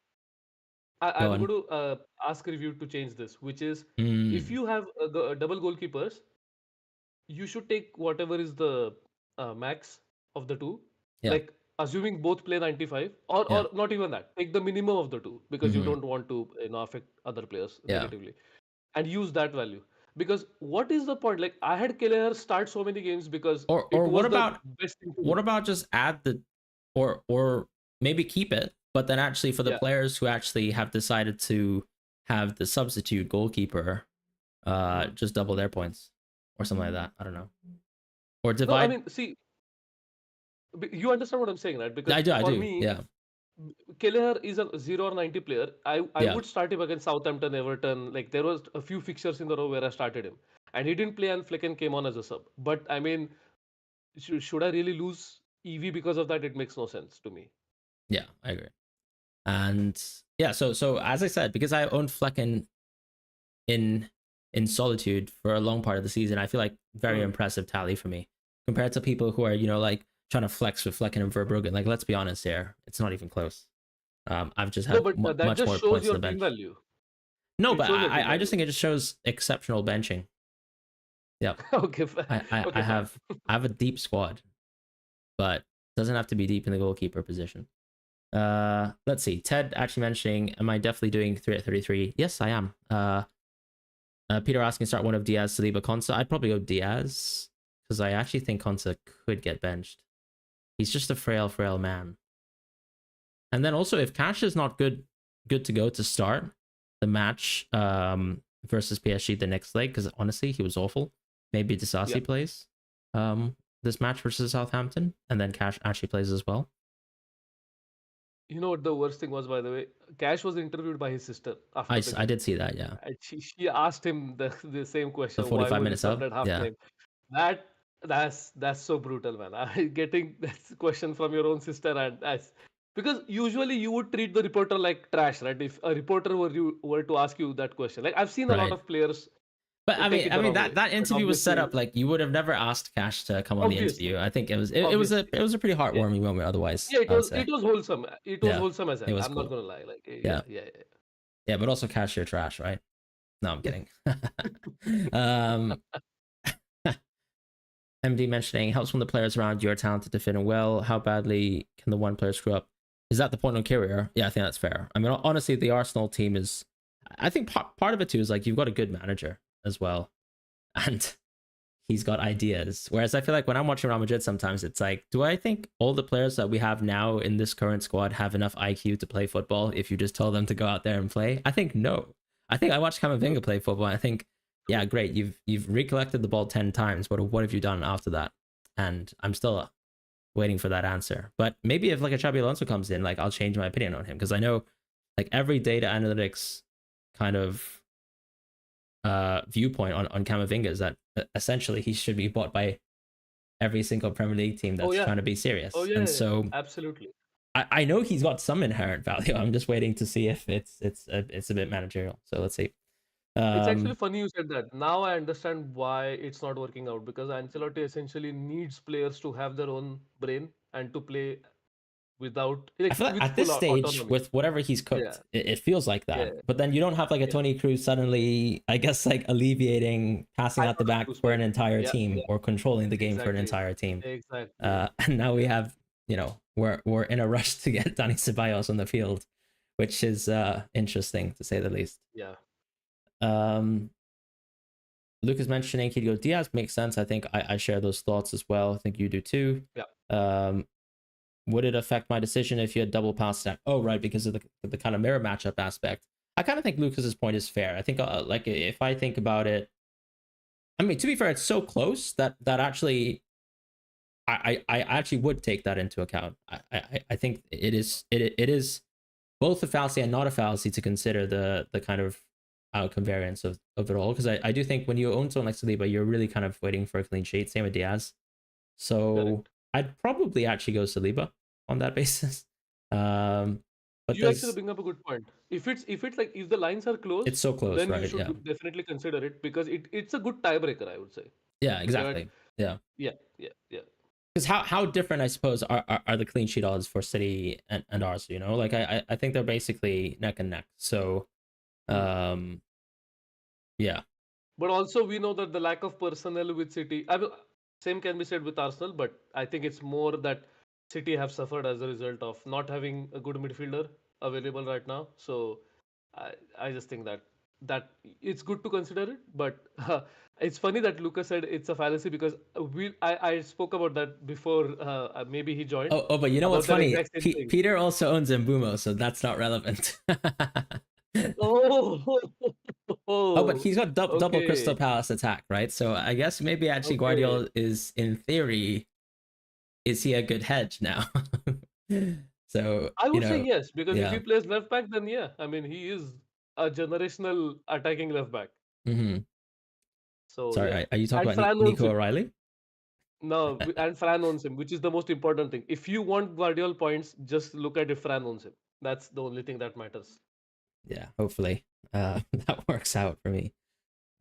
Speaker 1: Go
Speaker 2: I'm
Speaker 1: on.
Speaker 2: going to ask review to change this, which is if
Speaker 1: Mm,
Speaker 2: you have double goalkeepers, you should take whatever is the max of the two.
Speaker 1: yeah.
Speaker 2: Like assuming both play 95, or
Speaker 1: Yeah.
Speaker 2: not even that. Take the minimum of the two because you
Speaker 1: Hmm.
Speaker 2: don't want to affect other players
Speaker 1: Yeah.
Speaker 2: negatively, and use that value. Because what is the point? Like I had Kelleher start so many games because it
Speaker 1: Or
Speaker 2: was the best thing to
Speaker 1: what
Speaker 2: do.
Speaker 1: about just add the or maybe keep it, but then actually for the
Speaker 2: Yeah.
Speaker 1: players who actually have decided to have the substitute goalkeeper,
Speaker 2: Hmm.
Speaker 1: just double their points or something like that. I don't know. Or
Speaker 2: No, I
Speaker 1: divide.
Speaker 2: mean, see, you understand what I'm saying, right? Because
Speaker 1: I
Speaker 2: for
Speaker 1: do.
Speaker 2: me,
Speaker 1: Yeah.
Speaker 2: Kelleher is a 0 or 90 player. I
Speaker 1: Yeah.
Speaker 2: would start him against Southampton, Everton. Like there was a few fixtures in the row where I started him, and he didn't play, and Flecken came on as a sub. But I mean, should I really lose EV because of that? It makes no sense to me.
Speaker 1: Yeah, I agree. And yeah, so as I said, because I owned Flecken in solitude for a long part of the season, I feel like very
Speaker 2: Hmm.
Speaker 1: impressive tally for me compared to people who are like trying to flex with Flecken and Verbruggen. Like, let's be honest here, it's not even close. I've just
Speaker 2: No,
Speaker 1: had
Speaker 2: but that
Speaker 1: much
Speaker 2: just
Speaker 1: more
Speaker 2: shows
Speaker 1: points on
Speaker 2: your
Speaker 1: the
Speaker 2: team
Speaker 1: bench.
Speaker 2: value.
Speaker 1: No,
Speaker 2: It
Speaker 1: but
Speaker 2: shows your team
Speaker 1: I just
Speaker 2: value.
Speaker 1: think it just shows exceptional benching. Yep.
Speaker 2: Okay,
Speaker 1: I
Speaker 2: okay, fine.
Speaker 1: have a deep squad, but doesn't have to be deep in the goalkeeper position. Let's see. Ted actually mentioning, am I definitely doing 3 at 33? Yes, I am. Peter asking start one of Diaz, Saliba, Konsa. I'd probably go Diaz because I actually think Konsa could get benched. He's just a frail man. And then also, if Cash is not good to go to start the match versus PSG the next leg, because honestly he was awful. Maybe
Speaker 2: Yeah.
Speaker 1: Disasi plays this match versus Southampton, and then Cash actually plays as well.
Speaker 2: You know what the worst thing was, by the way? Cash was interviewed by his sister after the
Speaker 1: I
Speaker 2: game.
Speaker 1: did see that, yeah.
Speaker 2: And she asked him the same
Speaker 1: The
Speaker 2: question, why
Speaker 1: 45
Speaker 2: were you
Speaker 1: minutes
Speaker 2: subbed
Speaker 1: up,
Speaker 2: at
Speaker 1: yeah.
Speaker 2: halftime? That that's so brutal, man. Getting that question from your own sister, and that's because usually you would treat the reporter like trash, right? If a reporter were to ask you that question. Like I've seen a lot
Speaker 1: Right.
Speaker 2: of players
Speaker 1: But
Speaker 2: take it the wrong
Speaker 1: that
Speaker 2: way. But
Speaker 1: interview was set
Speaker 2: obviously,
Speaker 1: up like you would have never asked Cash to come on the
Speaker 2: obviously,
Speaker 1: interview. I think
Speaker 2: obviously.
Speaker 1: it was a pretty
Speaker 2: Yeah.
Speaker 1: heartwarming moment otherwise,
Speaker 2: Yeah,
Speaker 1: I would say.
Speaker 2: it was wholesome. It was
Speaker 1: Yeah.
Speaker 2: wholesome as
Speaker 1: It
Speaker 2: hell.
Speaker 1: was
Speaker 2: I'm not
Speaker 1: cool.
Speaker 2: gonna lie. Like
Speaker 1: Yeah.
Speaker 2: yeah.
Speaker 1: Yeah, but also Cash, you're trash, right? No, I'm
Speaker 2: Yeah.
Speaker 1: kidding. um MD mentioning helps when the players around you are talented to fit in well. How badly can the one player screw up? Is that the point on Carrier? Yeah, I think that's fair. I mean, honestly, the Arsenal team is. I think part of it too is like you've got a good manager as well, and he's got ideas. Whereas I feel like when I'm watching Real Madrid, sometimes it's like, do I think all the players that we have now in this current squad have enough IQ to play football? If you just tell them to go out there and play, I think no. I think I watched Camavinga play football. And I think, yeah, great. You've recollected the ball 10 times, but what have you done after that? And I'm still waiting for that answer. But maybe if like a Xabi Alonso comes in, like I'll change my opinion on him because I know like every data analytics kind of viewpoint on Camavinga is that essentially he should be bought by every single Premier League team
Speaker 2: Oh
Speaker 1: that's
Speaker 2: yeah.
Speaker 1: trying to be
Speaker 2: Oh
Speaker 1: serious.
Speaker 2: yeah.
Speaker 1: And
Speaker 2: Yeah.
Speaker 1: so
Speaker 2: Absolutely.
Speaker 1: I know he's got some inherent value. I'm just waiting to see if it's a bit managerial. So let's see.
Speaker 2: It's actually
Speaker 1: Um,
Speaker 2: funny you said that. Now I understand why it's not working out because Ancelotti essentially needs players to have their own brain and to play without
Speaker 1: I
Speaker 2: like
Speaker 1: feel like
Speaker 2: with
Speaker 1: at
Speaker 2: full
Speaker 1: this stage,
Speaker 2: autonomy.
Speaker 1: with whatever he's
Speaker 2: Yeah.
Speaker 1: cooked, it feels like
Speaker 2: Yeah.
Speaker 1: that. But then you don't have like a
Speaker 2: Yeah.
Speaker 1: Tony Cruz suddenly, I guess, like alleviating passing out the back for an
Speaker 2: Hyper-focused.
Speaker 1: entire
Speaker 2: Yeah.
Speaker 1: team
Speaker 2: Yeah.
Speaker 1: or controlling the game for an
Speaker 2: Exactly.
Speaker 1: entire team.
Speaker 2: Exactly.
Speaker 1: And now we
Speaker 2: Yeah.
Speaker 1: have, we're in a rush to get Dani Ceballos on the field, which is interesting to say the least.
Speaker 2: Yeah.
Speaker 1: Lucas mentioning he'd go Diaz makes sense. I think I share those thoughts as well. I think you do too.
Speaker 2: Yeah.
Speaker 1: Would it affect my decision if you had double pass stack? Oh, right, because of the kind of mirror matchup aspect. I kind of think Lucas's point is fair. I think like if I think about it, I mean, to be fair, it's so close that actually I actually would take that into account. I think it is both a fallacy and not a fallacy to consider the kind of outcome variance of it all, because I do think when you own someone like Saliba, you're really kind of waiting for a clean sheet. Same with Diaz. So
Speaker 2: Correct.
Speaker 1: I'd probably actually go Saliba on that basis. But
Speaker 2: You actually
Speaker 1: does
Speaker 2: bring up a good point. If it's like if the lines are
Speaker 1: it's
Speaker 2: close,
Speaker 1: so close,
Speaker 2: then you
Speaker 1: right?
Speaker 2: should
Speaker 1: Yeah.
Speaker 2: definitely consider it because it's a good tiebreaker, I would say.
Speaker 1: Yeah,
Speaker 2: But
Speaker 1: exactly. Yeah.
Speaker 2: yeah, yeah, yeah.
Speaker 1: Because how different I suppose are the clean sheet odds for City and Arsenal, you know? Like I think they're basically neck and neck. So
Speaker 2: Hmm.
Speaker 1: um yeah.
Speaker 2: But also we know that the lack of personnel with City, I mean, same can be said with Arsenal, but I think it's more that City have suffered as a result of not having a good midfielder available right now. So I just think that it's good to consider it, but it's funny that Lucas said it's a fallacy because I spoke about that before. Maybe he joined
Speaker 1: But you know what's
Speaker 2: about that
Speaker 1: funny?
Speaker 2: exact same thing.
Speaker 1: Peter also owns Mbumo, so that's not relevant.
Speaker 2: Oh,
Speaker 1: Oh, but
Speaker 2: oh,
Speaker 1: he's got double Crystal
Speaker 2: okay,
Speaker 1: Palace attack, right? So I guess maybe actually
Speaker 2: okay.
Speaker 1: Guardiola is, in theory, is he a good hedge now? So
Speaker 2: I
Speaker 1: you
Speaker 2: would say
Speaker 1: know,
Speaker 2: yes, because if he
Speaker 1: yeah.
Speaker 2: plays left back, then yeah, I mean he is a generational attacking left back.
Speaker 1: Hmm.
Speaker 2: So
Speaker 1: Sorry,
Speaker 2: yeah,
Speaker 1: are you talking
Speaker 2: and
Speaker 1: about
Speaker 2: Fran owns
Speaker 1: Nico
Speaker 2: him.
Speaker 1: O'Reilly?
Speaker 2: No, and Fran owns him, which is the most important thing. If you want Guardiola points, just look at if Fran owns him. That's the only thing that matters.
Speaker 1: Yeah, hopefully that works out for me.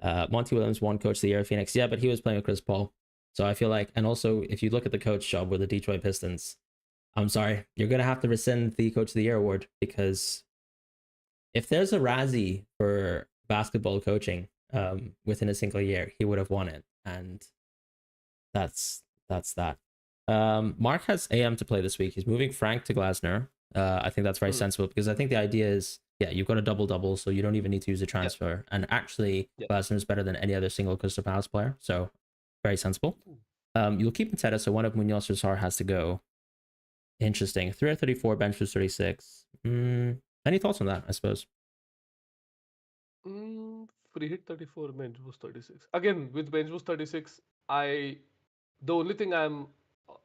Speaker 1: Monty Williams won Coach of the Year at Phoenix. Yeah, but he was playing with Chris Paul. So I feel like, and also if you look at the coach job with the Detroit Pistons, I'm sorry, you're gonna have to rescind the Coach of the Year award, because if there's a Razzie for basketball coaching within a single year, he would have won it, and that's that. Mark has AM to play this week. He's moving Frank to Glasner. I think that's very
Speaker 2: Hmm.
Speaker 1: sensible, because I think the idea is, yeah, you've got a double, so you don't even need to use a
Speaker 2: Yeah,
Speaker 1: transfer. And actually,
Speaker 2: yeah.
Speaker 1: Glasner is better than any other single Crystal Palace player, so very sensible. You'll keep Mateta, so one of Munoz or Sar has to go. Interesting. 3 out 34, bench was 36. Any thoughts on that, I suppose?
Speaker 2: Free hit 34, bench boost 36. Again, with bench boost 36, I the only thing I'm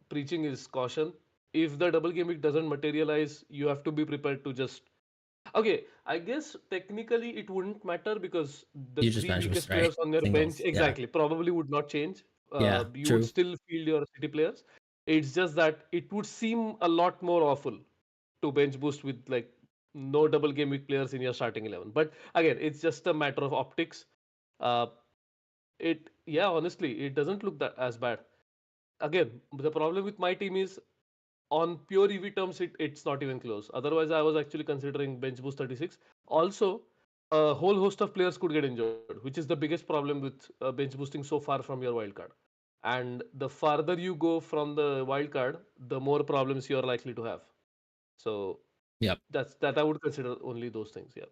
Speaker 2: preaching is caution. If the double game week doesn't materialize, you have to be prepared to just. Okay, I guess technically it wouldn't matter because the
Speaker 1: You just
Speaker 2: three
Speaker 1: bench was
Speaker 2: weakest
Speaker 1: right.
Speaker 2: players on your bench
Speaker 1: Singles. Yeah.
Speaker 2: exactly probably would not change.
Speaker 1: Yeah,
Speaker 2: You would
Speaker 1: true.
Speaker 2: still field your city players. It's just that it would seem a lot more awful to bench boost with like no double game week players in your starting 11. But again, it's just a matter of optics. Uh, it yeah, honestly, it doesn't look that as bad. Again, the problem with my team is on pure EV terms, it's not even close. Otherwise, I was actually considering bench boost 36. Also, a whole host of players could get injured, which is the biggest problem with bench boosting so far from your wildcard. And the farther you go from the wildcard, the more problems you are likely to have. So
Speaker 1: Yep.
Speaker 2: that I would consider only those things. Yeah.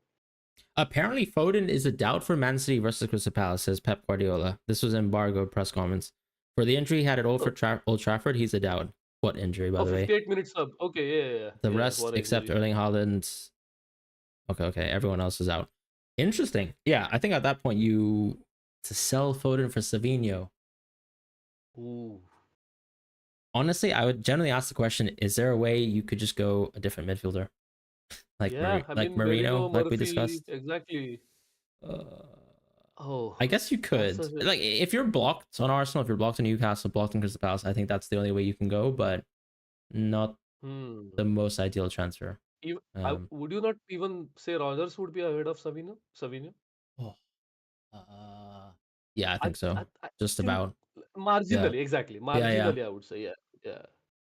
Speaker 1: Apparently, Foden is a doubt for Man City versus Crystal Palace, says Pep Guardiola. This was embargo press comments. For the injury he had at
Speaker 2: Oh,
Speaker 1: Old Trafford, he's a doubt. What injury, by
Speaker 2: oh,
Speaker 1: the way?
Speaker 2: 58 minutes sub. Okay, yeah, yeah,
Speaker 1: The
Speaker 2: yeah.
Speaker 1: rest,
Speaker 2: What
Speaker 1: except
Speaker 2: injury?
Speaker 1: Erling Haaland. Okay. Everyone else is out. Interesting. Yeah, I think at that point, to sell Foden for Savinho.
Speaker 2: Ooh.
Speaker 1: Honestly, I would generally ask the question: is there a way you could just go a different midfielder, like
Speaker 2: Yeah, I
Speaker 1: like
Speaker 2: mean
Speaker 1: Marino,
Speaker 2: Merino,
Speaker 1: like we
Speaker 2: Murphy,
Speaker 1: discussed?
Speaker 2: exactly.
Speaker 1: Uh,
Speaker 2: Oh,
Speaker 1: I guess you
Speaker 2: that's
Speaker 1: could.
Speaker 2: such a.
Speaker 1: Like, if you're blocked on Arsenal, if you're blocked on Newcastle, blocked on Crystal Palace, I think that's the only way you can go, but not
Speaker 2: Hmm.
Speaker 1: the most ideal transfer. Um,
Speaker 2: Would you not even say Rogers would be ahead of Savino? Savino?
Speaker 1: oh, uh, yeah, I
Speaker 2: I,
Speaker 1: think so.
Speaker 2: I
Speaker 1: Just
Speaker 2: think
Speaker 1: about. Yeah.
Speaker 2: marginally, exactly.
Speaker 1: Yeah.
Speaker 2: Marginally, I would say, yeah, yeah.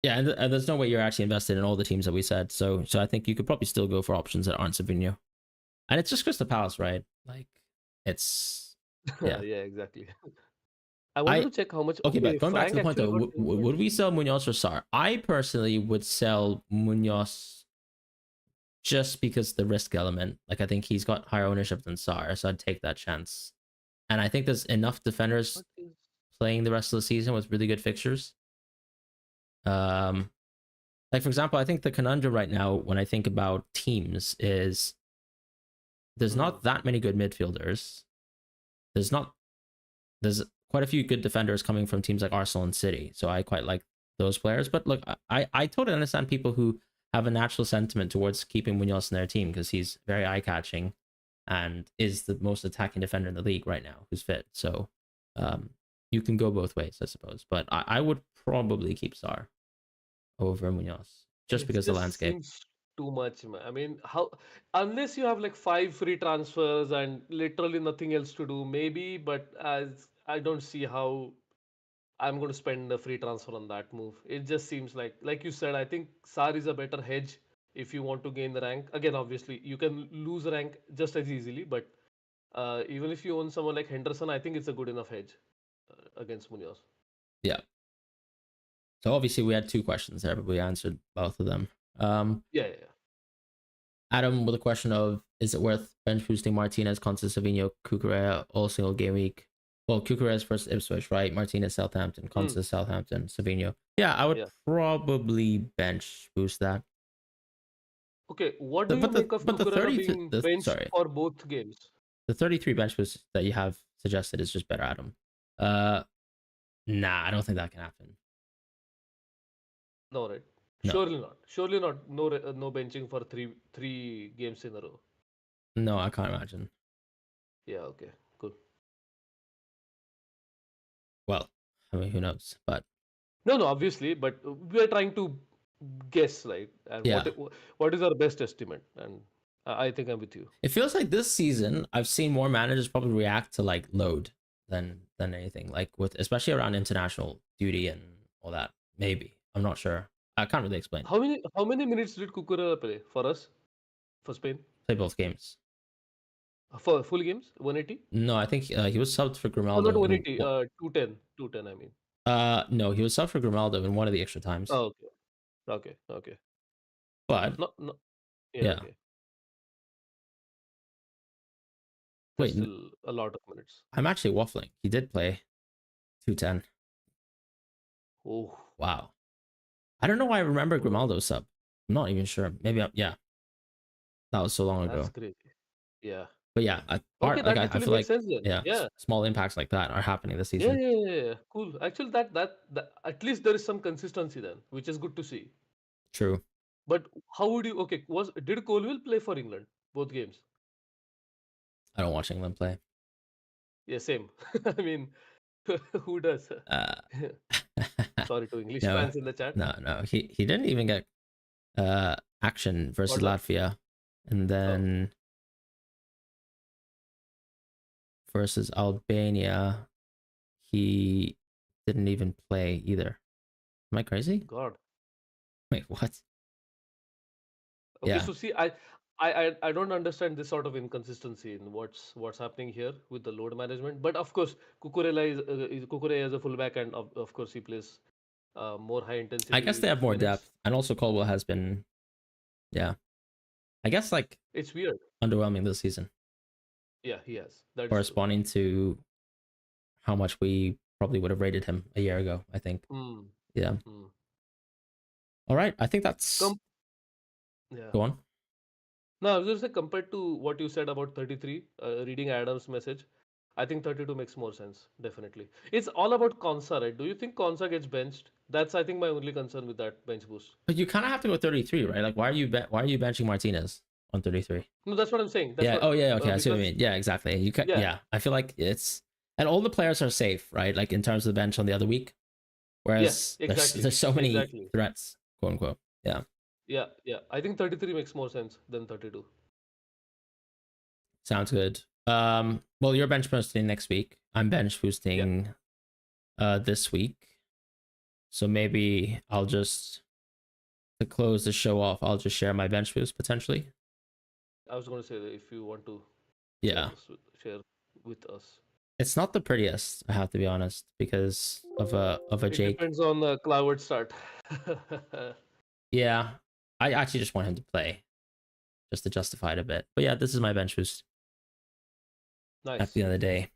Speaker 1: Yeah, and there's no way you're actually invested in all the teams that we said. So I think you could probably still go for options that aren't Savinho. And it's just Crystal Palace, right? Like, it's yeah.
Speaker 2: Yeah, exactly. I wanted
Speaker 1: I
Speaker 2: to check how much.
Speaker 1: Okay, but
Speaker 2: Okay,
Speaker 1: going back to
Speaker 2: Frank
Speaker 1: the point
Speaker 2: actually
Speaker 1: though,
Speaker 2: got injured.
Speaker 1: would we sell Munoz or Sar? I personally would sell Munoz just because the risk element. Like I think he's got higher ownership than Sar, so I'd take that chance. And I think there's enough defenders
Speaker 2: What is
Speaker 1: playing the rest of the season with really good fixtures. Like for example, I think the conundrum right now when I think about teams is there's
Speaker 2: hmm.
Speaker 1: not that many good midfielders. There's quite a few good defenders coming from teams like Arsenal and City, so I quite like those players. But look, I totally understand people who have a natural sentiment towards keeping Munoz in their team because he's very eye catching and is the most attacking defender in the league right now who's fit. So you can go both ways, I suppose. But I would probably keep Sar over Munoz just
Speaker 2: It
Speaker 1: because the
Speaker 2: just
Speaker 1: landscape.
Speaker 2: seems too much, man. I mean, how unless you have like 5 free transfers and literally nothing else to do, maybe. But as I don't see how I'm going to spend a free transfer on that move. It just seems like you said, I think SAR is a better hedge if you want to gain the rank. Again, obviously, you can lose rank just as easily, but even if you own someone like Henderson, I think it's a good enough hedge against Munoz.
Speaker 1: Yeah. So obviously we had two questions there, but we answered both of them.
Speaker 2: Yeah, yeah, yeah.
Speaker 1: Adam with a question of is it worth bench boosting Martinez, Conte, Savinho, Cucurella all single game week? Well, Cucurella's first Ipswich, right? Martinez, Southampton,
Speaker 2: Hmm,
Speaker 1: Conte, Southampton, Savinho. Yeah, I would
Speaker 2: yeah.
Speaker 1: probably bench boost that.
Speaker 2: Okay, what
Speaker 1: The,
Speaker 2: do you
Speaker 1: but the
Speaker 2: make of
Speaker 1: but the
Speaker 2: Cucurella
Speaker 1: 30
Speaker 2: being
Speaker 1: the
Speaker 2: benched
Speaker 1: sorry
Speaker 2: for both games?
Speaker 1: the 33 bench boost that you have suggested is just better, Adam. Uh, nah, I don't think that can happen.
Speaker 2: No, right?
Speaker 1: No,
Speaker 2: Surely not. Surely not. No, no benching for three games in a row.
Speaker 1: no, I can't imagine.
Speaker 2: Yeah. Okay. Cool.
Speaker 1: Well, I mean, who knows? But
Speaker 2: No, no. Obviously, but we are trying to guess, right? And
Speaker 1: yeah,
Speaker 2: what is our best estimate? And I think I'm with you.
Speaker 1: it feels like this season I've seen more managers probably react to like load than anything. Like with especially around international duty and all that. Maybe I'm not sure. I can't really explain.
Speaker 2: How many minutes did Cucurella play for us for Spain?
Speaker 1: Play both games.
Speaker 2: For full games, 180?
Speaker 1: No, I think he was subbed for
Speaker 2: Oh, not
Speaker 1: Grimaldo in
Speaker 2: 180. 210. 210. I mean.
Speaker 1: no, he was subbed for Grimaldo in one of the extra times.
Speaker 2: Oh, okay. Okay. Okay.
Speaker 1: But
Speaker 2: No. No. Yeah.
Speaker 1: yeah,
Speaker 2: Okay. That's
Speaker 1: wait,
Speaker 2: still a lot of minutes.
Speaker 1: I'm actually waffling. He did play 210.
Speaker 2: Oh.
Speaker 1: Wow. I don't know why I remember
Speaker 2: Oh,
Speaker 1: Grimaldo sub. I'm not even sure. Maybe yeah, that was so long
Speaker 2: that's
Speaker 1: ago.
Speaker 2: crazy. Yeah.
Speaker 1: But yeah,
Speaker 2: Okay, that
Speaker 1: I
Speaker 2: actually
Speaker 1: feel
Speaker 2: makes
Speaker 1: like
Speaker 2: sense then.
Speaker 1: yeah,
Speaker 2: Yeah.
Speaker 1: small impacts like that are happening this
Speaker 2: Yeah,
Speaker 1: season.
Speaker 2: yeah, yeah, yeah. Cool. Actually, that at least there is some consistency then, which is good to see.
Speaker 1: True.
Speaker 2: But how would you? Okay, was did Colville play for England both games?
Speaker 1: I don't watch England play.
Speaker 2: Yeah, same. I mean, who does?
Speaker 1: Uh,
Speaker 2: Sorry to English
Speaker 1: no,
Speaker 2: fans in the chat.
Speaker 1: no. He didn't even get action versus
Speaker 2: Scotland?
Speaker 1: Latvia, and
Speaker 2: Oh
Speaker 1: then versus Albania, he didn't even play either. Am I crazy?
Speaker 2: God.
Speaker 1: Wait, what?
Speaker 2: Okay,
Speaker 1: Yeah,
Speaker 2: so see, I don't understand this sort of inconsistency in what's happening here with the load management. But of course, Cucurella is a fullback, and of course he plays more high
Speaker 1: I guess they
Speaker 2: intensity
Speaker 1: have more
Speaker 2: minutes.
Speaker 1: depth, and also Caldwell has been, yeah, I guess like
Speaker 2: It's weird.
Speaker 1: underwhelming this season,
Speaker 2: Yeah, he has. That is true.
Speaker 1: corresponding to how much we probably would have rated him a year ago. I think.
Speaker 2: Hmm.
Speaker 1: Yeah.
Speaker 2: Hmm.
Speaker 1: All right. I think that's
Speaker 2: Com- yeah.
Speaker 1: go on.
Speaker 2: No, I was going to say compared to what you said about 33, reading Adam's message, I think 32 makes more sense. Definitely. It's all about Konsa, right? Do you think Konsa gets benched? That's I think my only concern with that bench boost.
Speaker 1: But you kind of have to go 33, right? Like, why are you benching Martinez on 33?
Speaker 2: No, that's what I'm saying. That's
Speaker 1: Yeah.
Speaker 2: what
Speaker 1: Oh yeah. Okay. I see what I
Speaker 2: because
Speaker 1: mean. Yeah. Exactly. You can.
Speaker 2: yeah,
Speaker 1: Yeah. I feel like it's and all the players are safe, right? Like in terms of the bench on the other week.
Speaker 2: yeah,
Speaker 1: Whereas
Speaker 2: exactly,
Speaker 1: there's so many
Speaker 2: exactly.
Speaker 1: threats, quote unquote. Yeah.
Speaker 2: Yeah, yeah. I think 33 makes more sense than 32.
Speaker 1: Sounds good. Well, you're bench boosting next week. I'm bench
Speaker 2: Yeah,
Speaker 1: boosting this week. So maybe I'll just to close the show off, I'll just share my bench boost potentially.
Speaker 2: I was going to say that if you want to
Speaker 1: Yeah.
Speaker 2: share with us.
Speaker 1: It's not the prettiest, I have to be honest, because of a
Speaker 2: It
Speaker 1: Jake.
Speaker 2: depends on the Cloud start.
Speaker 1: Yeah. I actually just want him to play. just to justify it a bit. But yeah, this is my bench boost at
Speaker 2: Nice.
Speaker 1: the end of the day.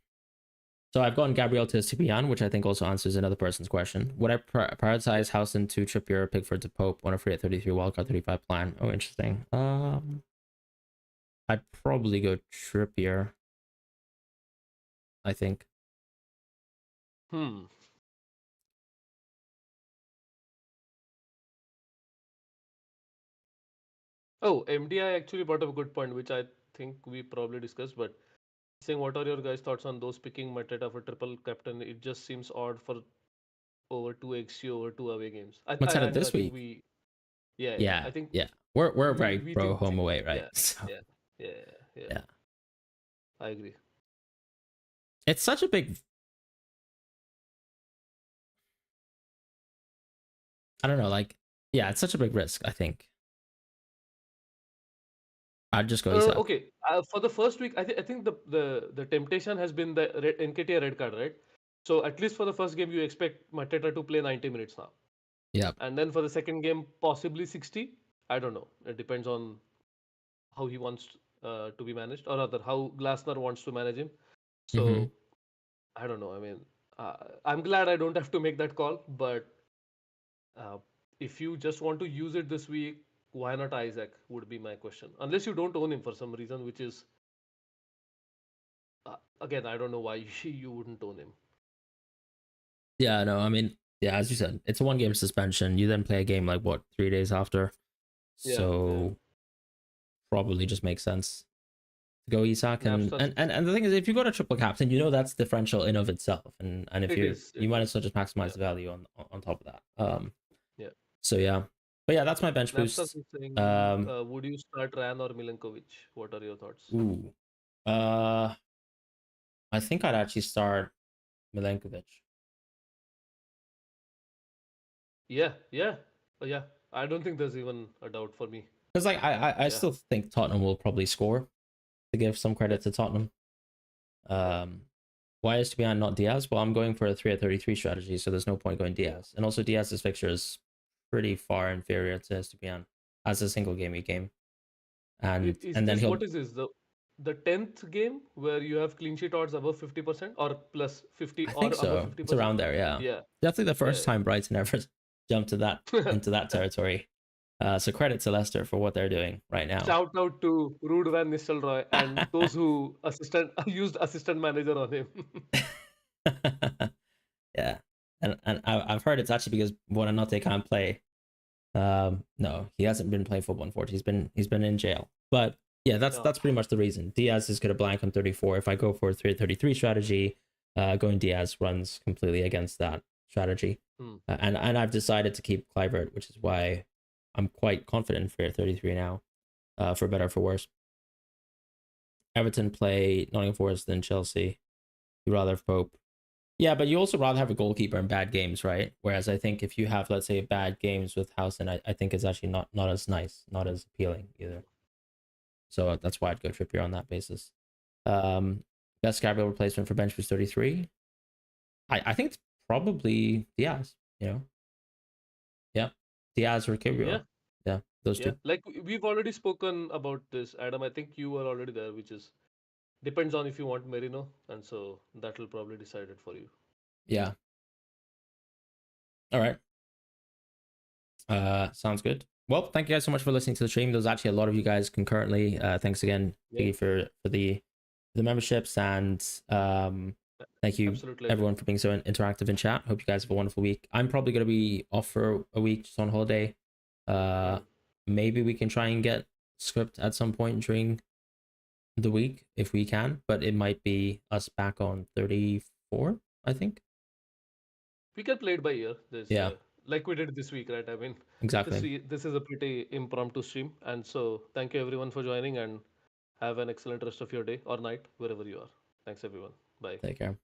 Speaker 1: So I've gotten Gabriel to Ciprian, which I think also answers another person's question. Would I prioritize Housen to Trippier, Pickford to Pope on a free at 33 wildcard 35 plan? Oh, interesting. I'd probably go Trippier, I think.
Speaker 2: Hmm. Oh, MDI actually brought up a good point, which I think we probably discussed, but saying what are your guys' thoughts on those picking Mateta for triple captain? It just seems odd for over 2 XG over 2 away games.
Speaker 1: What's out of
Speaker 2: And I
Speaker 1: this
Speaker 2: think
Speaker 1: week?
Speaker 2: we, yeah,
Speaker 1: Yeah,
Speaker 2: I think
Speaker 1: yeah. We're very
Speaker 2: we
Speaker 1: pro
Speaker 2: think
Speaker 1: home
Speaker 2: same.
Speaker 1: away, right?
Speaker 2: Yeah,
Speaker 1: So
Speaker 2: yeah, yeah, yeah.
Speaker 1: yeah.
Speaker 2: I agree.
Speaker 1: It's such a big, I don't know, like, yeah, it's such a big risk, I think. I'd just go Isak.
Speaker 2: Okay. For the first week, I think the temptation has been the NKT red card, right? So at least for the first game, you expect Mateta to play 90 minutes now,
Speaker 1: Yeah.
Speaker 2: and then for the second game, possibly 60. I don't know. It depends on how he wants to be managed, or rather, how Glasner wants to manage him.
Speaker 1: Mm-hmm.
Speaker 2: So I don't know. I mean, I'm glad I don't have to make that call, but uh, if you just want to use it this week, why not Isaac? Would be my question. Unless you don't own him for some reason, which is again, I don't know why you wouldn't own him.
Speaker 1: Yeah, no, I mean, yeah, as you said, it's a 1 game suspension. You then play a game like what, 3 days after?
Speaker 2: Yeah, yeah.
Speaker 1: So probably just makes sense to go Isak.
Speaker 2: Yeah,
Speaker 1: And the thing is, if you go to triple captain, you know that's differential in of itself. And if
Speaker 2: it
Speaker 1: you
Speaker 2: is.
Speaker 1: you
Speaker 2: It
Speaker 1: might
Speaker 2: is.
Speaker 1: as well just maximize
Speaker 2: Yeah,
Speaker 1: the value on top of that.
Speaker 2: yeah.
Speaker 1: So yeah. But yeah, that's my bench
Speaker 2: Napstas
Speaker 1: boost.
Speaker 2: is saying,
Speaker 1: Um
Speaker 2: would you start Ran or Milinkovic? What are your thoughts?
Speaker 1: ooh. Uh I think I'd actually start Milenkovic.
Speaker 2: Yeah, yeah, yeah. I don't think there's even a doubt for me.
Speaker 1: Because like I
Speaker 2: Yeah,
Speaker 1: still think Tottenham will probably score, to give some
Speaker 2: yeah,
Speaker 1: credit to Tottenham.
Speaker 2: yeah.
Speaker 1: Why is to be on not Diaz? Well, I'm going for a 3 at 33 strategy, so there's no point going Diaz. And also Diaz's fixture is pretty far inferior to Esteban as a single game week game.
Speaker 2: Is
Speaker 1: And then
Speaker 2: this
Speaker 1: he'll,
Speaker 2: what is this the 10th game where you have clean sheet odds above 50% or plus 50
Speaker 1: I
Speaker 2: or
Speaker 1: think
Speaker 2: above
Speaker 1: so. It's
Speaker 2: 50%?
Speaker 1: around there, yeah.
Speaker 2: Yeah,
Speaker 1: Definitely the
Speaker 2: yeah,
Speaker 1: first time Brighton ever jumped to that
Speaker 2: yeah.
Speaker 1: into that territory. So credit to Leicester for what they're doing right now.
Speaker 2: Shout out to Ruud van Nistelrooy and those who assistant used assistant manager on him.
Speaker 1: Yeah. And I've heard it's actually because Buonanotte can't play. No, he hasn't been playing football. Unfortunately, he's been in jail. But yeah,
Speaker 2: Yeah.
Speaker 1: that's pretty much the reason. Diaz is going to blank on 34. If I go for a 333 strategy, going Diaz runs completely against that strategy.
Speaker 2: Hmm.
Speaker 1: And I've decided to keep Clivert, which is why I'm quite confident for 33 now, for better or for worse. Everton play Nottingham Forest than Chelsea. You rather have Pope. Yeah, but you also rather have a goalkeeper in bad games, right? Whereas I think if you have, let's say, bad games with Housen, I think it's actually not as nice, not as appealing either. So that's why I'd go Trippier on that basis. Best Gabriel replacement for bench was 33. I think it's probably Diaz, you know? Yeah. Diaz or
Speaker 2: Yeah,
Speaker 1: Gabriel. Yeah, those
Speaker 2: yeah.
Speaker 1: two.
Speaker 2: Like we've already spoken about this, Adam. I think you were already there, which is depends on if you want Merino, and so that will probably decide it for you.
Speaker 1: Yeah. All right. Sounds good. Well, thank you guys so much for listening to the stream. There's actually a lot of you guys concurrently. Thanks again,
Speaker 2: Yeah,
Speaker 1: Piggy, for the memberships, and thank you
Speaker 2: absolutely agree.
Speaker 1: everyone for being so interactive in chat. Hope you guys have a wonderful week. I'm probably gonna be off for a week, just on holiday.
Speaker 2: Hmm.
Speaker 1: Maybe we can try and get script at some point during the week if we can, but it might be us back on 34, I think.
Speaker 2: We can play it by ear. There's
Speaker 1: Yeah,
Speaker 2: like we did this week, right? I mean,
Speaker 1: exactly.
Speaker 2: this is a pretty impromptu stream, and so thank you everyone for joining, and have an excellent rest of your day or night wherever you are. Thanks everyone. Bye.
Speaker 1: Take care.